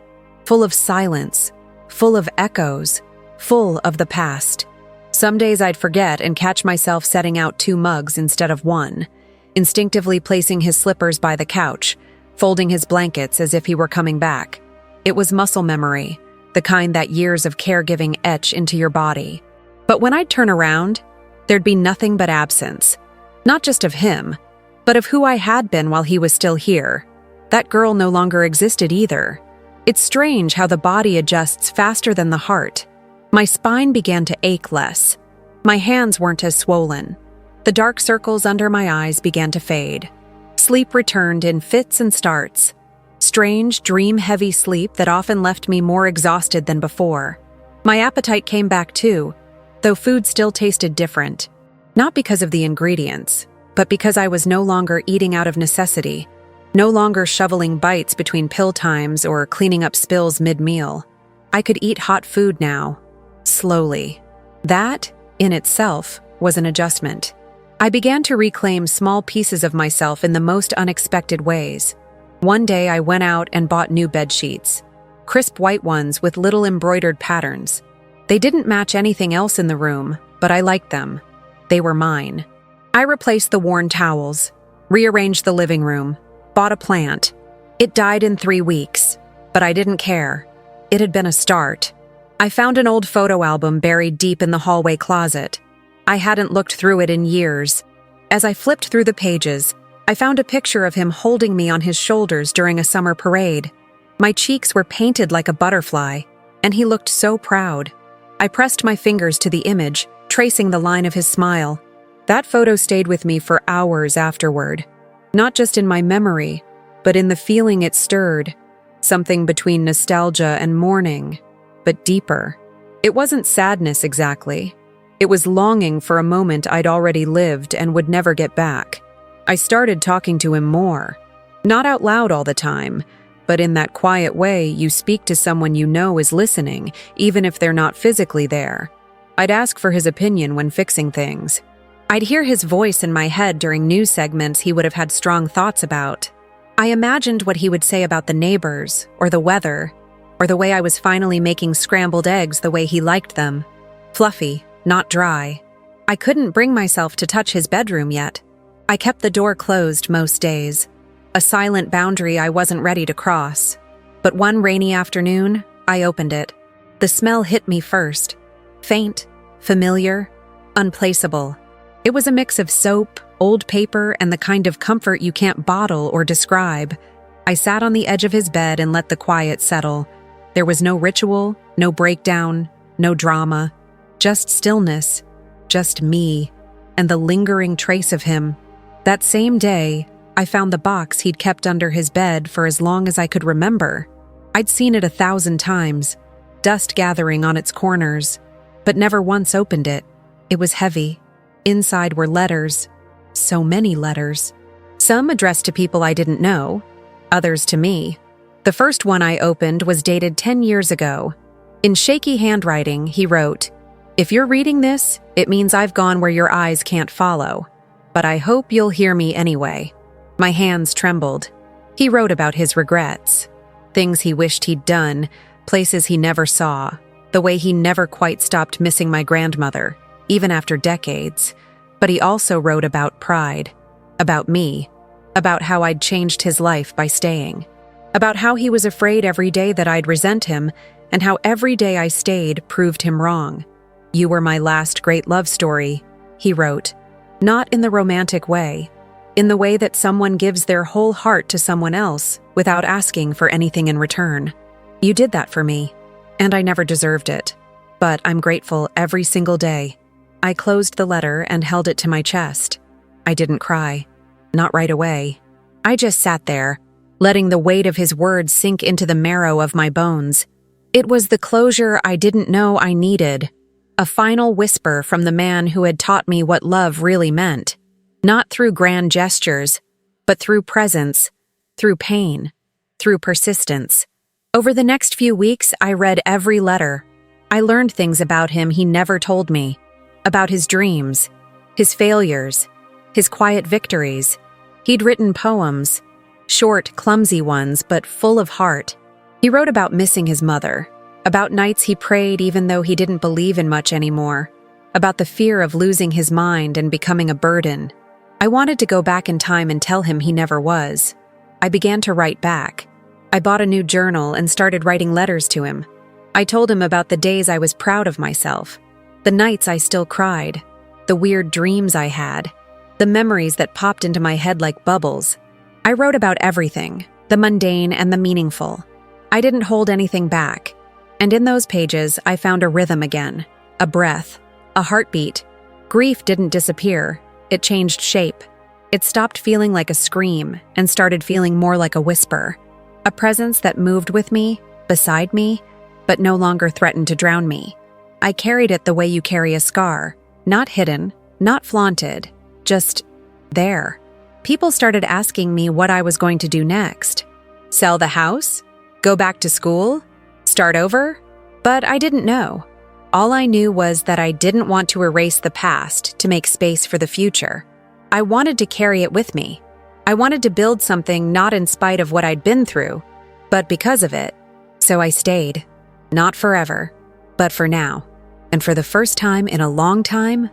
of silence, full of echoes, full of the past. Some days I'd forget and catch myself setting out 2 mugs instead of 1, instinctively placing his slippers by the couch, folding his blankets as if he were coming back. It was muscle memory, the kind that years of caregiving etch into your body. But when I'd turn around, there'd be nothing but absence. Not just of him, but of who I had been while he was still here. That girl no longer existed either. It's strange how the body adjusts faster than the heart. My spine began to ache less. My hands weren't as swollen. The dark circles under my eyes began to fade. Sleep returned in fits and starts. Strange, dream-heavy sleep that often left me more exhausted than before. My appetite came back too, though food still tasted different. Not because of the ingredients, but because I was no longer eating out of necessity, no longer shoveling bites between pill times or cleaning up spills mid-meal. I could eat hot food now, slowly. That, in itself, was an adjustment. I began to reclaim small pieces of myself in the most unexpected ways. One day I went out and bought new bed sheets, crisp white ones with little embroidered patterns. They didn't match anything else in the room, but I liked them. They were mine. I replaced the worn towels, rearranged the living room, bought a plant. It died in 3 weeks, but I didn't care. It had been a start. I found an old photo album buried deep in the hallway closet. I hadn't looked through it in years. As I flipped through the pages, I found a picture of him holding me on his shoulders during a summer parade. My cheeks were painted like a butterfly, and he looked so proud. I pressed my fingers to the image, tracing the line of his smile. That photo stayed with me for hours afterward. Not just in my memory, but in the feeling it stirred. Something between nostalgia and mourning, but deeper. It wasn't sadness exactly. It was longing for a moment I'd already lived and would never get back. I started talking to him more. Not out loud all the time, but in that quiet way you speak to someone you know is listening, even if they're not physically there. I'd ask for his opinion when fixing things. I'd hear his voice in my head during news segments he would have had strong thoughts about. I imagined what he would say about the neighbors, or the weather, or the way I was finally making scrambled eggs the way he liked them. Fluffy, not dry. I couldn't bring myself to touch his bedroom yet. I kept the door closed most days, a silent boundary I wasn't ready to cross. But one rainy afternoon, I opened it. The smell hit me first. Faint, familiar, unplaceable. It was a mix of soap, old paper, and the kind of comfort you can't bottle or describe. I sat on the edge of his bed and let the quiet settle. There was no ritual, no breakdown, no drama. Just stillness, just me, and the lingering trace of him. That same day, I found the box he'd kept under his bed for as long as I could remember. I'd seen it 1,000 times, dust gathering on its corners, but never once opened it. It was heavy. Inside were letters, so many letters. Some addressed to people I didn't know, others to me. The first one I opened was dated 10 years ago. In shaky handwriting, he wrote, "If you're reading this, it means I've gone where your eyes can't follow. But I hope you'll hear me anyway." My hands trembled. He wrote about his regrets. Things he wished he'd done, places he never saw, the way he never quite stopped missing my grandmother, even after decades. But he also wrote about pride, about me, about how I'd changed his life by staying, about how he was afraid every day that I'd resent him, and how every day I stayed proved him wrong. "You were my last great love story," he wrote. Not in the romantic way, in the way that someone gives their whole heart to someone else without asking for anything in return. You did that for me, and I never deserved it. But I'm grateful every single day. I closed the letter and held it to my chest. I didn't cry. Not right away. I just sat there, letting the weight of his words sink into the marrow of my bones. It was the closure I didn't know I needed. A final whisper from the man who had taught me what love really meant. Not through grand gestures, but through presence, through pain, through persistence. Over the next few weeks, I read every letter. I learned things about him he never told me. About his dreams, his failures, his quiet victories. He'd written poems, short, clumsy ones, but full of heart. He wrote about missing his mother, about nights he prayed even though he didn't believe in much anymore, about the fear of losing his mind and becoming a burden. I wanted to go back in time and tell him he never was. I began to write back. I bought a new journal and started writing letters to him. I told him about the days I was proud of myself, the nights I still cried, the weird dreams I had, the memories that popped into my head like bubbles. I wrote about everything, the mundane and the meaningful. I didn't hold anything back. And in those pages, I found a rhythm again, a breath, a heartbeat. Grief didn't disappear. It changed shape. It stopped feeling like a scream and started feeling more like a whisper. A presence that moved with me, beside me, but no longer threatened to drown me. I carried it the way you carry a scar, not hidden, not flaunted, just there. People started asking me what I was going to do next. Sell the house? Go back to school? Start over? But I didn't know. All I knew was that I didn't want to erase the past to make space for the future. I wanted to carry it with me. I wanted to build something not in spite of what I'd been through, but because of it. So I stayed. Not forever, but for now. And for the first time in a long time,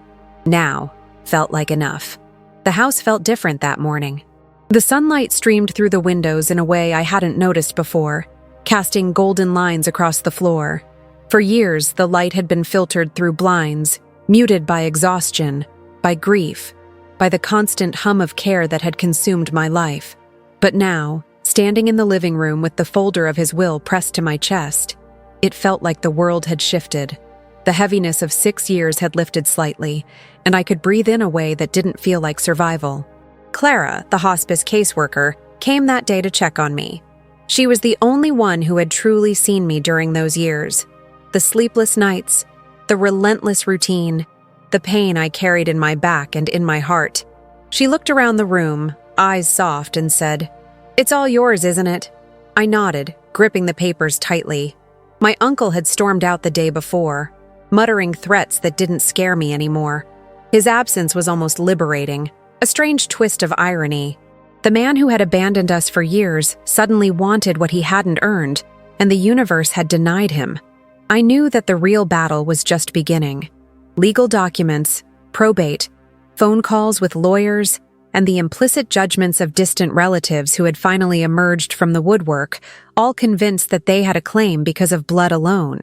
now felt like enough. The house felt different that morning. The sunlight streamed through the windows in a way I hadn't noticed before, casting golden lines across the floor. For years, the light had been filtered through blinds, muted by exhaustion, by grief, by the constant hum of care that had consumed my life. But now, standing in the living room with the folder of his will pressed to my chest, it felt like the world had shifted. The heaviness of 6 years had lifted slightly, and I could breathe in a way that didn't feel like survival. Clara, the hospice caseworker, came that day to check on me. She was the only one who had truly seen me during those years. The sleepless nights, the relentless routine, the pain I carried in my back and in my heart. She looked around the room, eyes soft, and said, "It's all yours, isn't it?" I nodded, gripping the papers tightly. My uncle had stormed out the day before, muttering threats that didn't scare me anymore. His absence was almost liberating, a strange twist of irony. The man who had abandoned us for years suddenly wanted what he hadn't earned, and the universe had denied him. I knew that the real battle was just beginning. Legal documents, probate, phone calls with lawyers, and the implicit judgments of distant relatives who had finally emerged from the woodwork, all convinced that they had a claim because of blood alone.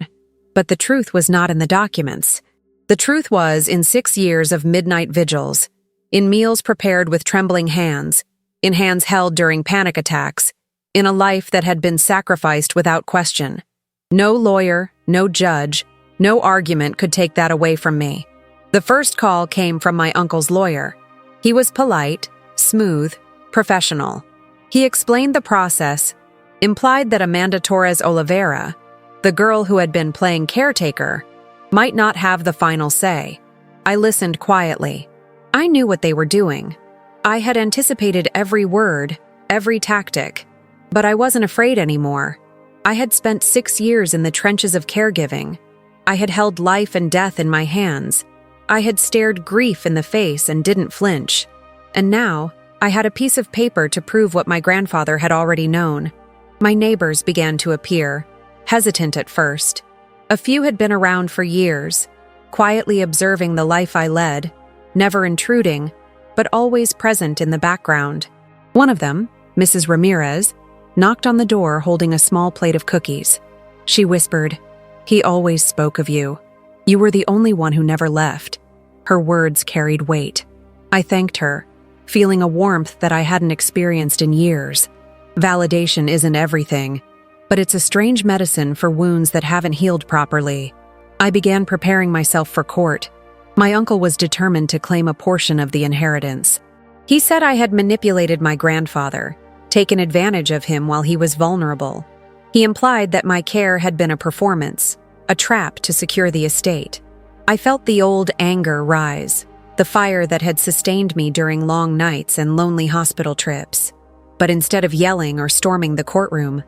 But the truth was not in the documents. The truth was in 6 years of midnight vigils, in meals prepared with trembling hands, in hands held during panic attacks, in a life that had been sacrificed without question. No lawyer, no judge, no argument could take that away from me. The first call came from my uncle's lawyer. He was polite, smooth, professional. He explained the process, implied that Amanda Torres Oliveira, the girl who had been playing caretaker, might not have the final say. I listened quietly. I knew what they were doing. I had anticipated every word, every tactic, but I wasn't afraid anymore. I had spent 6 years in the trenches of caregiving. I had held life and death in my hands. I had stared grief in the face and didn't flinch. And now, I had a piece of paper to prove what my grandfather had already known. My neighbors began to appear, hesitant at first. A few had been around for years, quietly observing the life I led, never intruding, but always present in the background. One of them, Mrs. Ramirez, knocked on the door holding a small plate of cookies. She whispered, "He always spoke of you. You were the only one who never left." Her words carried weight. I thanked her, feeling a warmth that I hadn't experienced in years. Validation isn't everything, but it's a strange medicine for wounds that haven't healed properly. I began preparing myself for court. My uncle was determined to claim a portion of the inheritance. He said I had manipulated my grandfather, taken advantage of him while he was vulnerable. He implied that my care had been a performance, a trap to secure the estate. I felt the old anger rise, the fire that had sustained me during long nights and lonely hospital trips. But instead of yelling or storming the courtroom,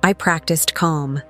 I practiced calm.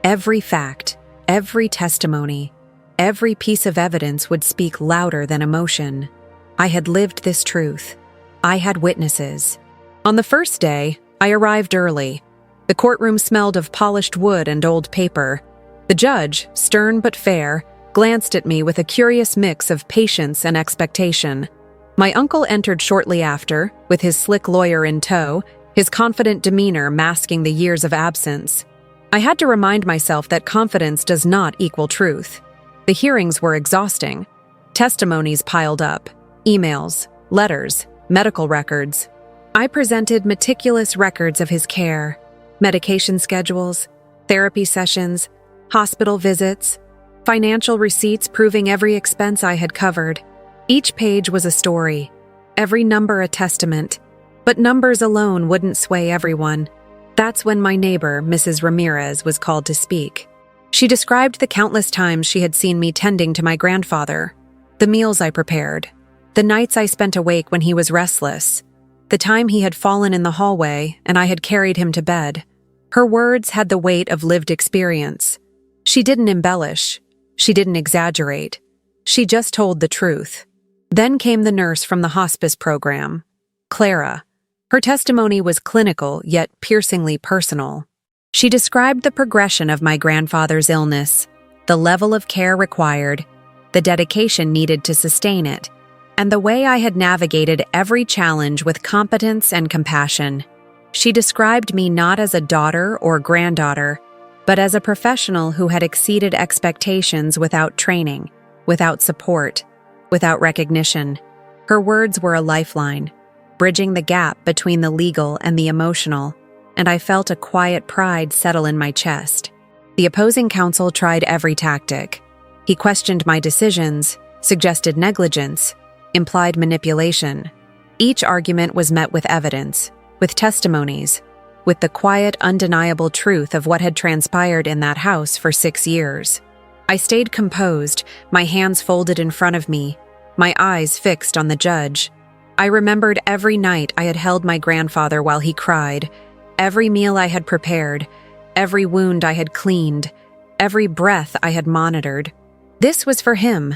Every fact, every testimony, every piece of evidence would speak louder than emotion. I had lived this truth. I had witnesses. On the first day, I arrived early. The courtroom smelled of polished wood and old paper. The judge, stern but fair, glanced at me with a curious mix of patience and expectation. My uncle entered shortly after, with his slick lawyer in tow, his confident demeanor masking the years of absence. I had to remind myself that confidence does not equal truth. The hearings were exhausting. Testimonies piled up, emails, letters, medical records. I presented meticulous records of his care, medication schedules, therapy sessions, hospital visits, financial receipts proving every expense I had covered. Each page was a story, every number a testament, but numbers alone wouldn't sway everyone. That's when my neighbor, Mrs. Ramirez, was called to speak. She described the countless times she had seen me tending to my grandfather, the meals I prepared, the nights I spent awake when he was restless, the time he had fallen in the hallway and I had carried him to bed. Her words had the weight of lived experience. She didn't embellish. She didn't exaggerate. She just told the truth. Then came the nurse from the hospice program, Clara. Her testimony was clinical yet piercingly personal. She described the progression of my grandfather's illness, the level of care required, the dedication needed to sustain it, and the way I had navigated every challenge with competence and compassion. She described me not as a daughter or granddaughter, but as a professional who had exceeded expectations without training, without support, without recognition. Her words were a lifeline, bridging the gap between the legal and the emotional, and I felt a quiet pride settle in my chest. The opposing counsel tried every tactic. He questioned my decisions, suggested negligence, implied manipulation. Each argument was met with evidence, with testimonies, with the quiet, undeniable truth of what had transpired in that house for 6 years. I stayed composed, my hands folded in front of me, my eyes fixed on the judge. I remembered every night I had held my grandfather while he cried, every meal I had prepared, every wound I had cleaned, every breath I had monitored. This was for him,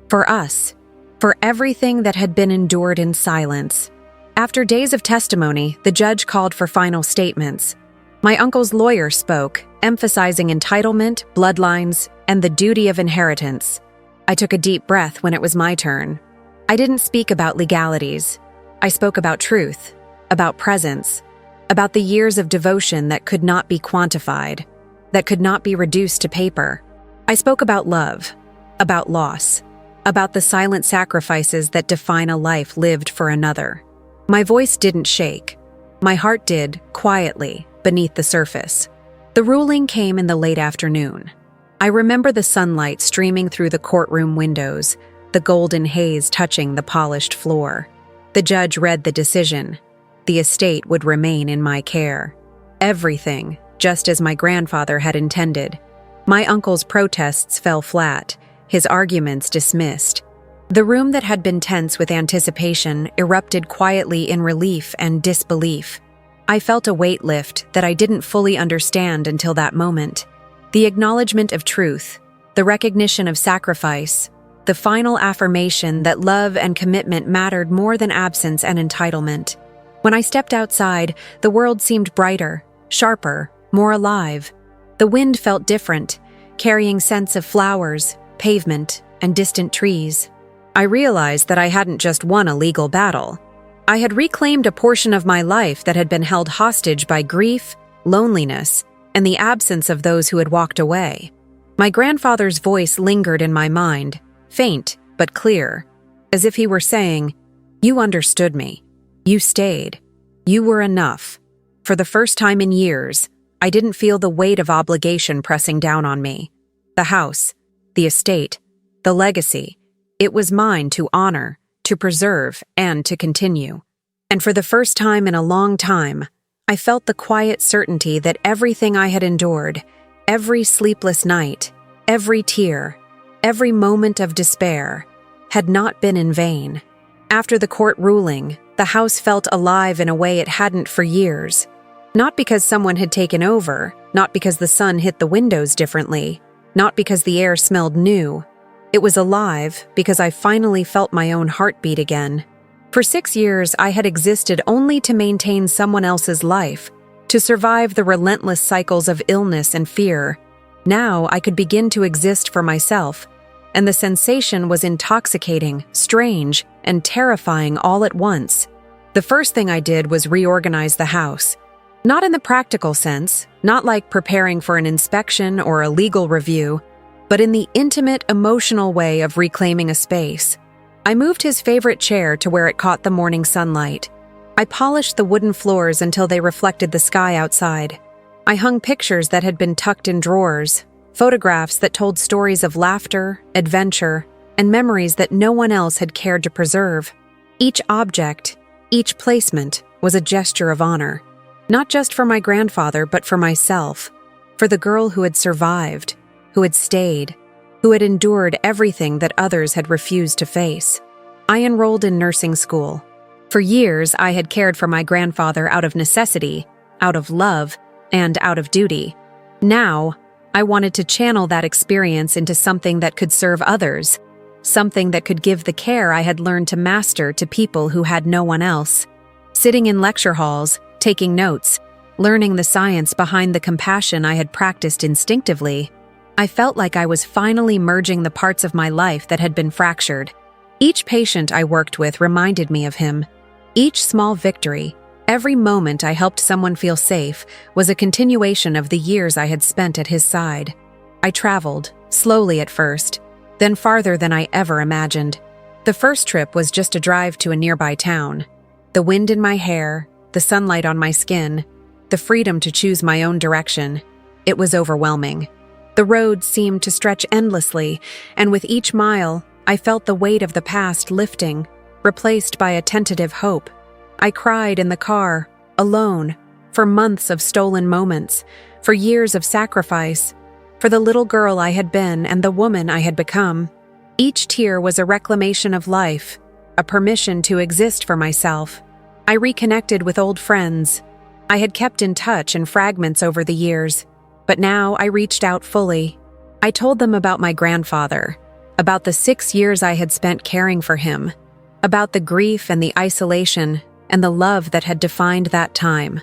for us, for everything that had been endured in silence. After days of testimony, the judge called for final statements. My uncle's lawyer spoke, emphasizing entitlement, bloodlines, and the duty of inheritance. I took a deep breath when it was my turn. I didn't speak about legalities. I spoke about truth, about presence, about the years of devotion that could not be quantified, that could not be reduced to paper. I spoke about love, about loss, about the silent sacrifices that define a life lived for another. My voice didn't shake. My heart did, quietly, beneath the surface. The ruling came in the late afternoon. I remember the sunlight streaming through the courtroom windows, the golden haze touching the polished floor. The judge read the decision. The estate would remain in my care. Everything, just as my grandfather had intended. My uncle's protests fell flat, his arguments dismissed. The room that had been tense with anticipation erupted quietly in relief and disbelief. I felt a weight lift that I didn't fully understand until that moment. The acknowledgement of truth, the recognition of sacrifice, the final affirmation that love and commitment mattered more than absence and entitlement. When I stepped outside, the world seemed brighter, sharper, more alive. The wind felt different, carrying scents of flowers, pavement, and distant trees. I realized that I hadn't just won a legal battle. I had reclaimed a portion of my life that had been held hostage by grief, loneliness, and the absence of those who had walked away. My grandfather's voice lingered in my mind, faint but clear, as if he were saying, "You understood me. You stayed. You were enough." For the first time in years, I didn't feel the weight of obligation pressing down on me. The house, the estate, the legacy, it was mine to honor, to preserve, and to continue. And for the first time in a long time, I felt the quiet certainty that everything I had endured, every sleepless night, every tear, every moment of despair, had not been in vain. After the court ruling, the house felt alive in a way it hadn't for years. Not because someone had taken over, not because the sun hit the windows differently, not because the air smelled new. It was alive because I finally felt my own heartbeat again. For 6 years, I had existed only to maintain someone else's life, to survive the relentless cycles of illness and fear. Now I could begin to exist for myself, and the sensation was intoxicating, strange, and terrifying all at once. The first thing I did was reorganize the house. Not in the practical sense, not like preparing for an inspection or a legal review, but in the intimate, emotional way of reclaiming a space. I moved his favorite chair to where it caught the morning sunlight. I polished the wooden floors until they reflected the sky outside. I hung pictures that had been tucked in drawers, photographs that told stories of laughter, adventure, and memories that no one else had cared to preserve. Each object, each placement, was a gesture of honor. Not just for my grandfather, but for myself, for the girl who had survived, who had stayed, who had endured everything that others had refused to face. I enrolled in nursing school. For years, I had cared for my grandfather out of necessity, out of love, and out of duty. Now, I wanted to channel that experience into something that could serve others, something that could give the care I had learned to master to people who had no one else. Sitting in lecture halls, taking notes, learning the science behind the compassion I had practiced instinctively, I felt like I was finally merging the parts of my life that had been fractured. Each patient I worked with reminded me of him. Each small victory, every moment I helped someone feel safe, was a continuation of the years I had spent at his side. I traveled, slowly at first, then farther than I ever imagined. The first trip was just a drive to a nearby town. The wind in my hair, the sunlight on my skin, the freedom to choose my own direction. It was overwhelming. The road seemed to stretch endlessly, and with each mile, I felt the weight of the past lifting, replaced by a tentative hope. I cried in the car, alone, for months of stolen moments, for years of sacrifice, for the little girl I had been and the woman I had become. Each tear was a reclamation of life, a permission to exist for myself. I reconnected with old friends. I had kept in touch in fragments over the years, but now I reached out fully. I told them about my grandfather, about the 6 years I had spent caring for him, about the grief and the isolation and the love that had defined that time.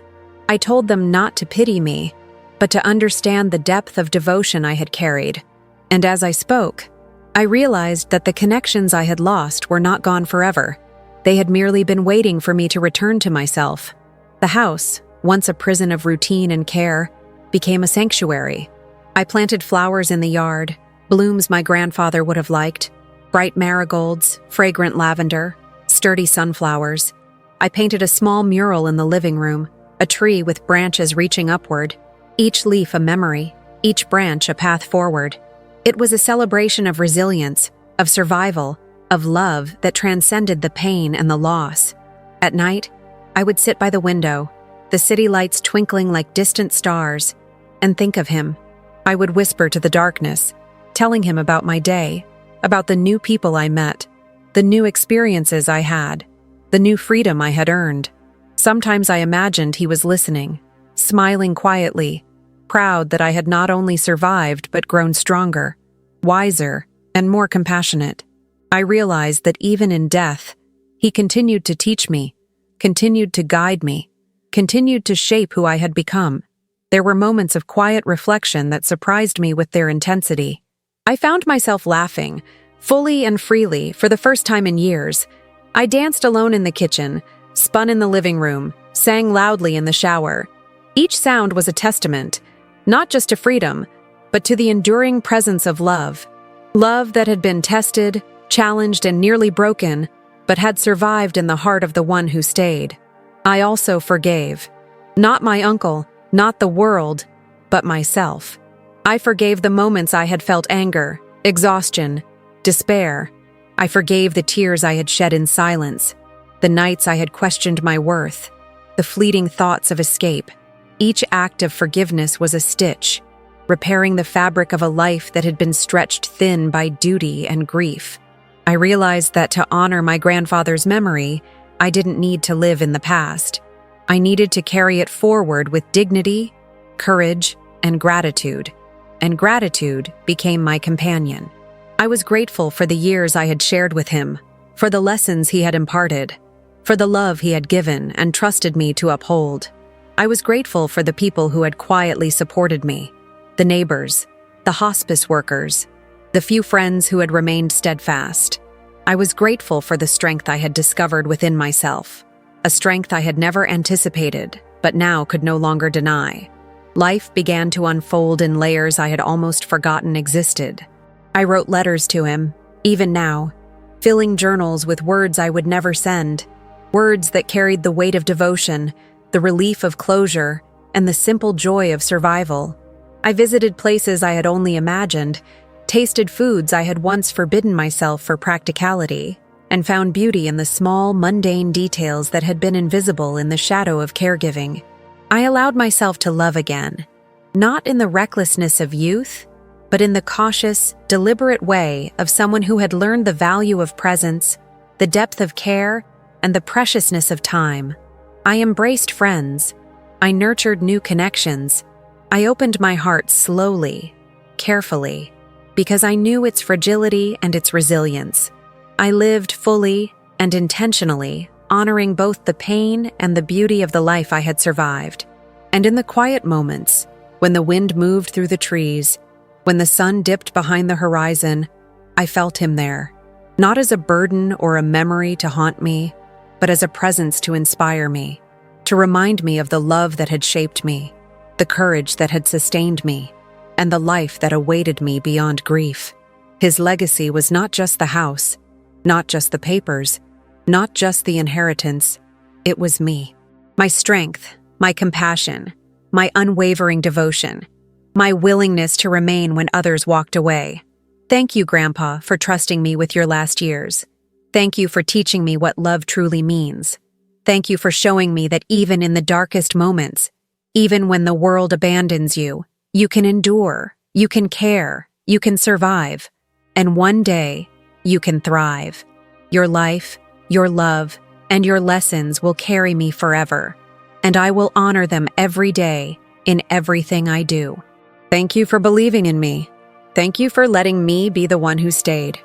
I told them not to pity me, but to understand the depth of devotion I had carried. And as I spoke, I realized that the connections I had lost were not gone forever. They had merely been waiting for me to return to myself. The house, once a prison of routine and care, became a sanctuary. I planted flowers in the yard, blooms my grandfather would have liked, bright marigolds, fragrant lavender, sturdy sunflowers. I painted a small mural in the living room, a tree with branches reaching upward, each leaf a memory, each branch a path forward. It was a celebration of resilience, of survival, of love that transcended the pain and the loss. At night, I would sit by the window, the city lights twinkling like distant stars, and think of him. I would whisper to the darkness, telling him about my day, about the new people I met, the new experiences I had, the new freedom I had earned. Sometimes I imagined he was listening, smiling quietly, proud that I had not only survived but grown stronger, wiser, and more compassionate. I realized that even in death, he continued to teach me, continued to guide me, continued to shape who I had become. There were moments of quiet reflection that surprised me with their intensity. I found myself laughing, fully and freely, for the first time in years. I danced alone in the kitchen, spun in the living room, sang loudly in the shower. Each sound was a testament, not just to freedom, but to the enduring presence of love. Love that had been tested, challenged, and nearly broken, but had survived in the heart of the one who stayed. I also forgave. Not my uncle, not the world, but myself. I forgave the moments I had felt anger, exhaustion, despair. I forgave the tears I had shed in silence, the nights I had questioned my worth, the fleeting thoughts of escape. Each act of forgiveness was a stitch, repairing the fabric of a life that had been stretched thin by duty and grief. I realized that to honor my grandfather's memory, I didn't need to live in the past. I needed to carry it forward with dignity, courage, and gratitude. And gratitude became my companion. I was grateful for the years I had shared with him, for the lessons he had imparted, for the love he had given and trusted me to uphold. I was grateful for the people who had quietly supported me, the neighbors, the hospice workers, the few friends who had remained steadfast. I was grateful for the strength I had discovered within myself, a strength I had never anticipated, but now could no longer deny. Life began to unfold in layers I had almost forgotten existed. I wrote letters to him, even now, filling journals with words I would never send, words that carried the weight of devotion, the relief of closure, and the simple joy of survival. I visited places I had only imagined, tasted foods I had once forbidden myself for practicality, and found beauty in the small, mundane details that had been invisible in the shadow of caregiving. I allowed myself to love again, not in the recklessness of youth, but in the cautious, deliberate way of someone who had learned the value of presence, the depth of care, and the preciousness of time. I embraced friends. I nurtured new connections. I opened my heart slowly, carefully, because I knew its fragility and its resilience. I lived fully and intentionally, honoring both the pain and the beauty of the life I had survived. And in the quiet moments, when the wind moved through the trees, when the sun dipped behind the horizon, I felt him there, not as a burden or a memory to haunt me, but as a presence to inspire me, to remind me of the love that had shaped me, the courage that had sustained me, and the life that awaited me beyond grief. His legacy was not just the house, not just the papers, not just the inheritance. It was me. My strength, my compassion, my unwavering devotion, my willingness to remain when others walked away. Thank you, Grandpa, for trusting me with your last years. Thank you for teaching me what love truly means. Thank you for showing me that even in the darkest moments, even when the world abandons you, you can endure, you can care, you can survive, and one day, you can thrive. Your life, your love, and your lessons will carry me forever, and I will honor them every day in everything I do. Thank you for believing in me. Thank you for letting me be the one who stayed.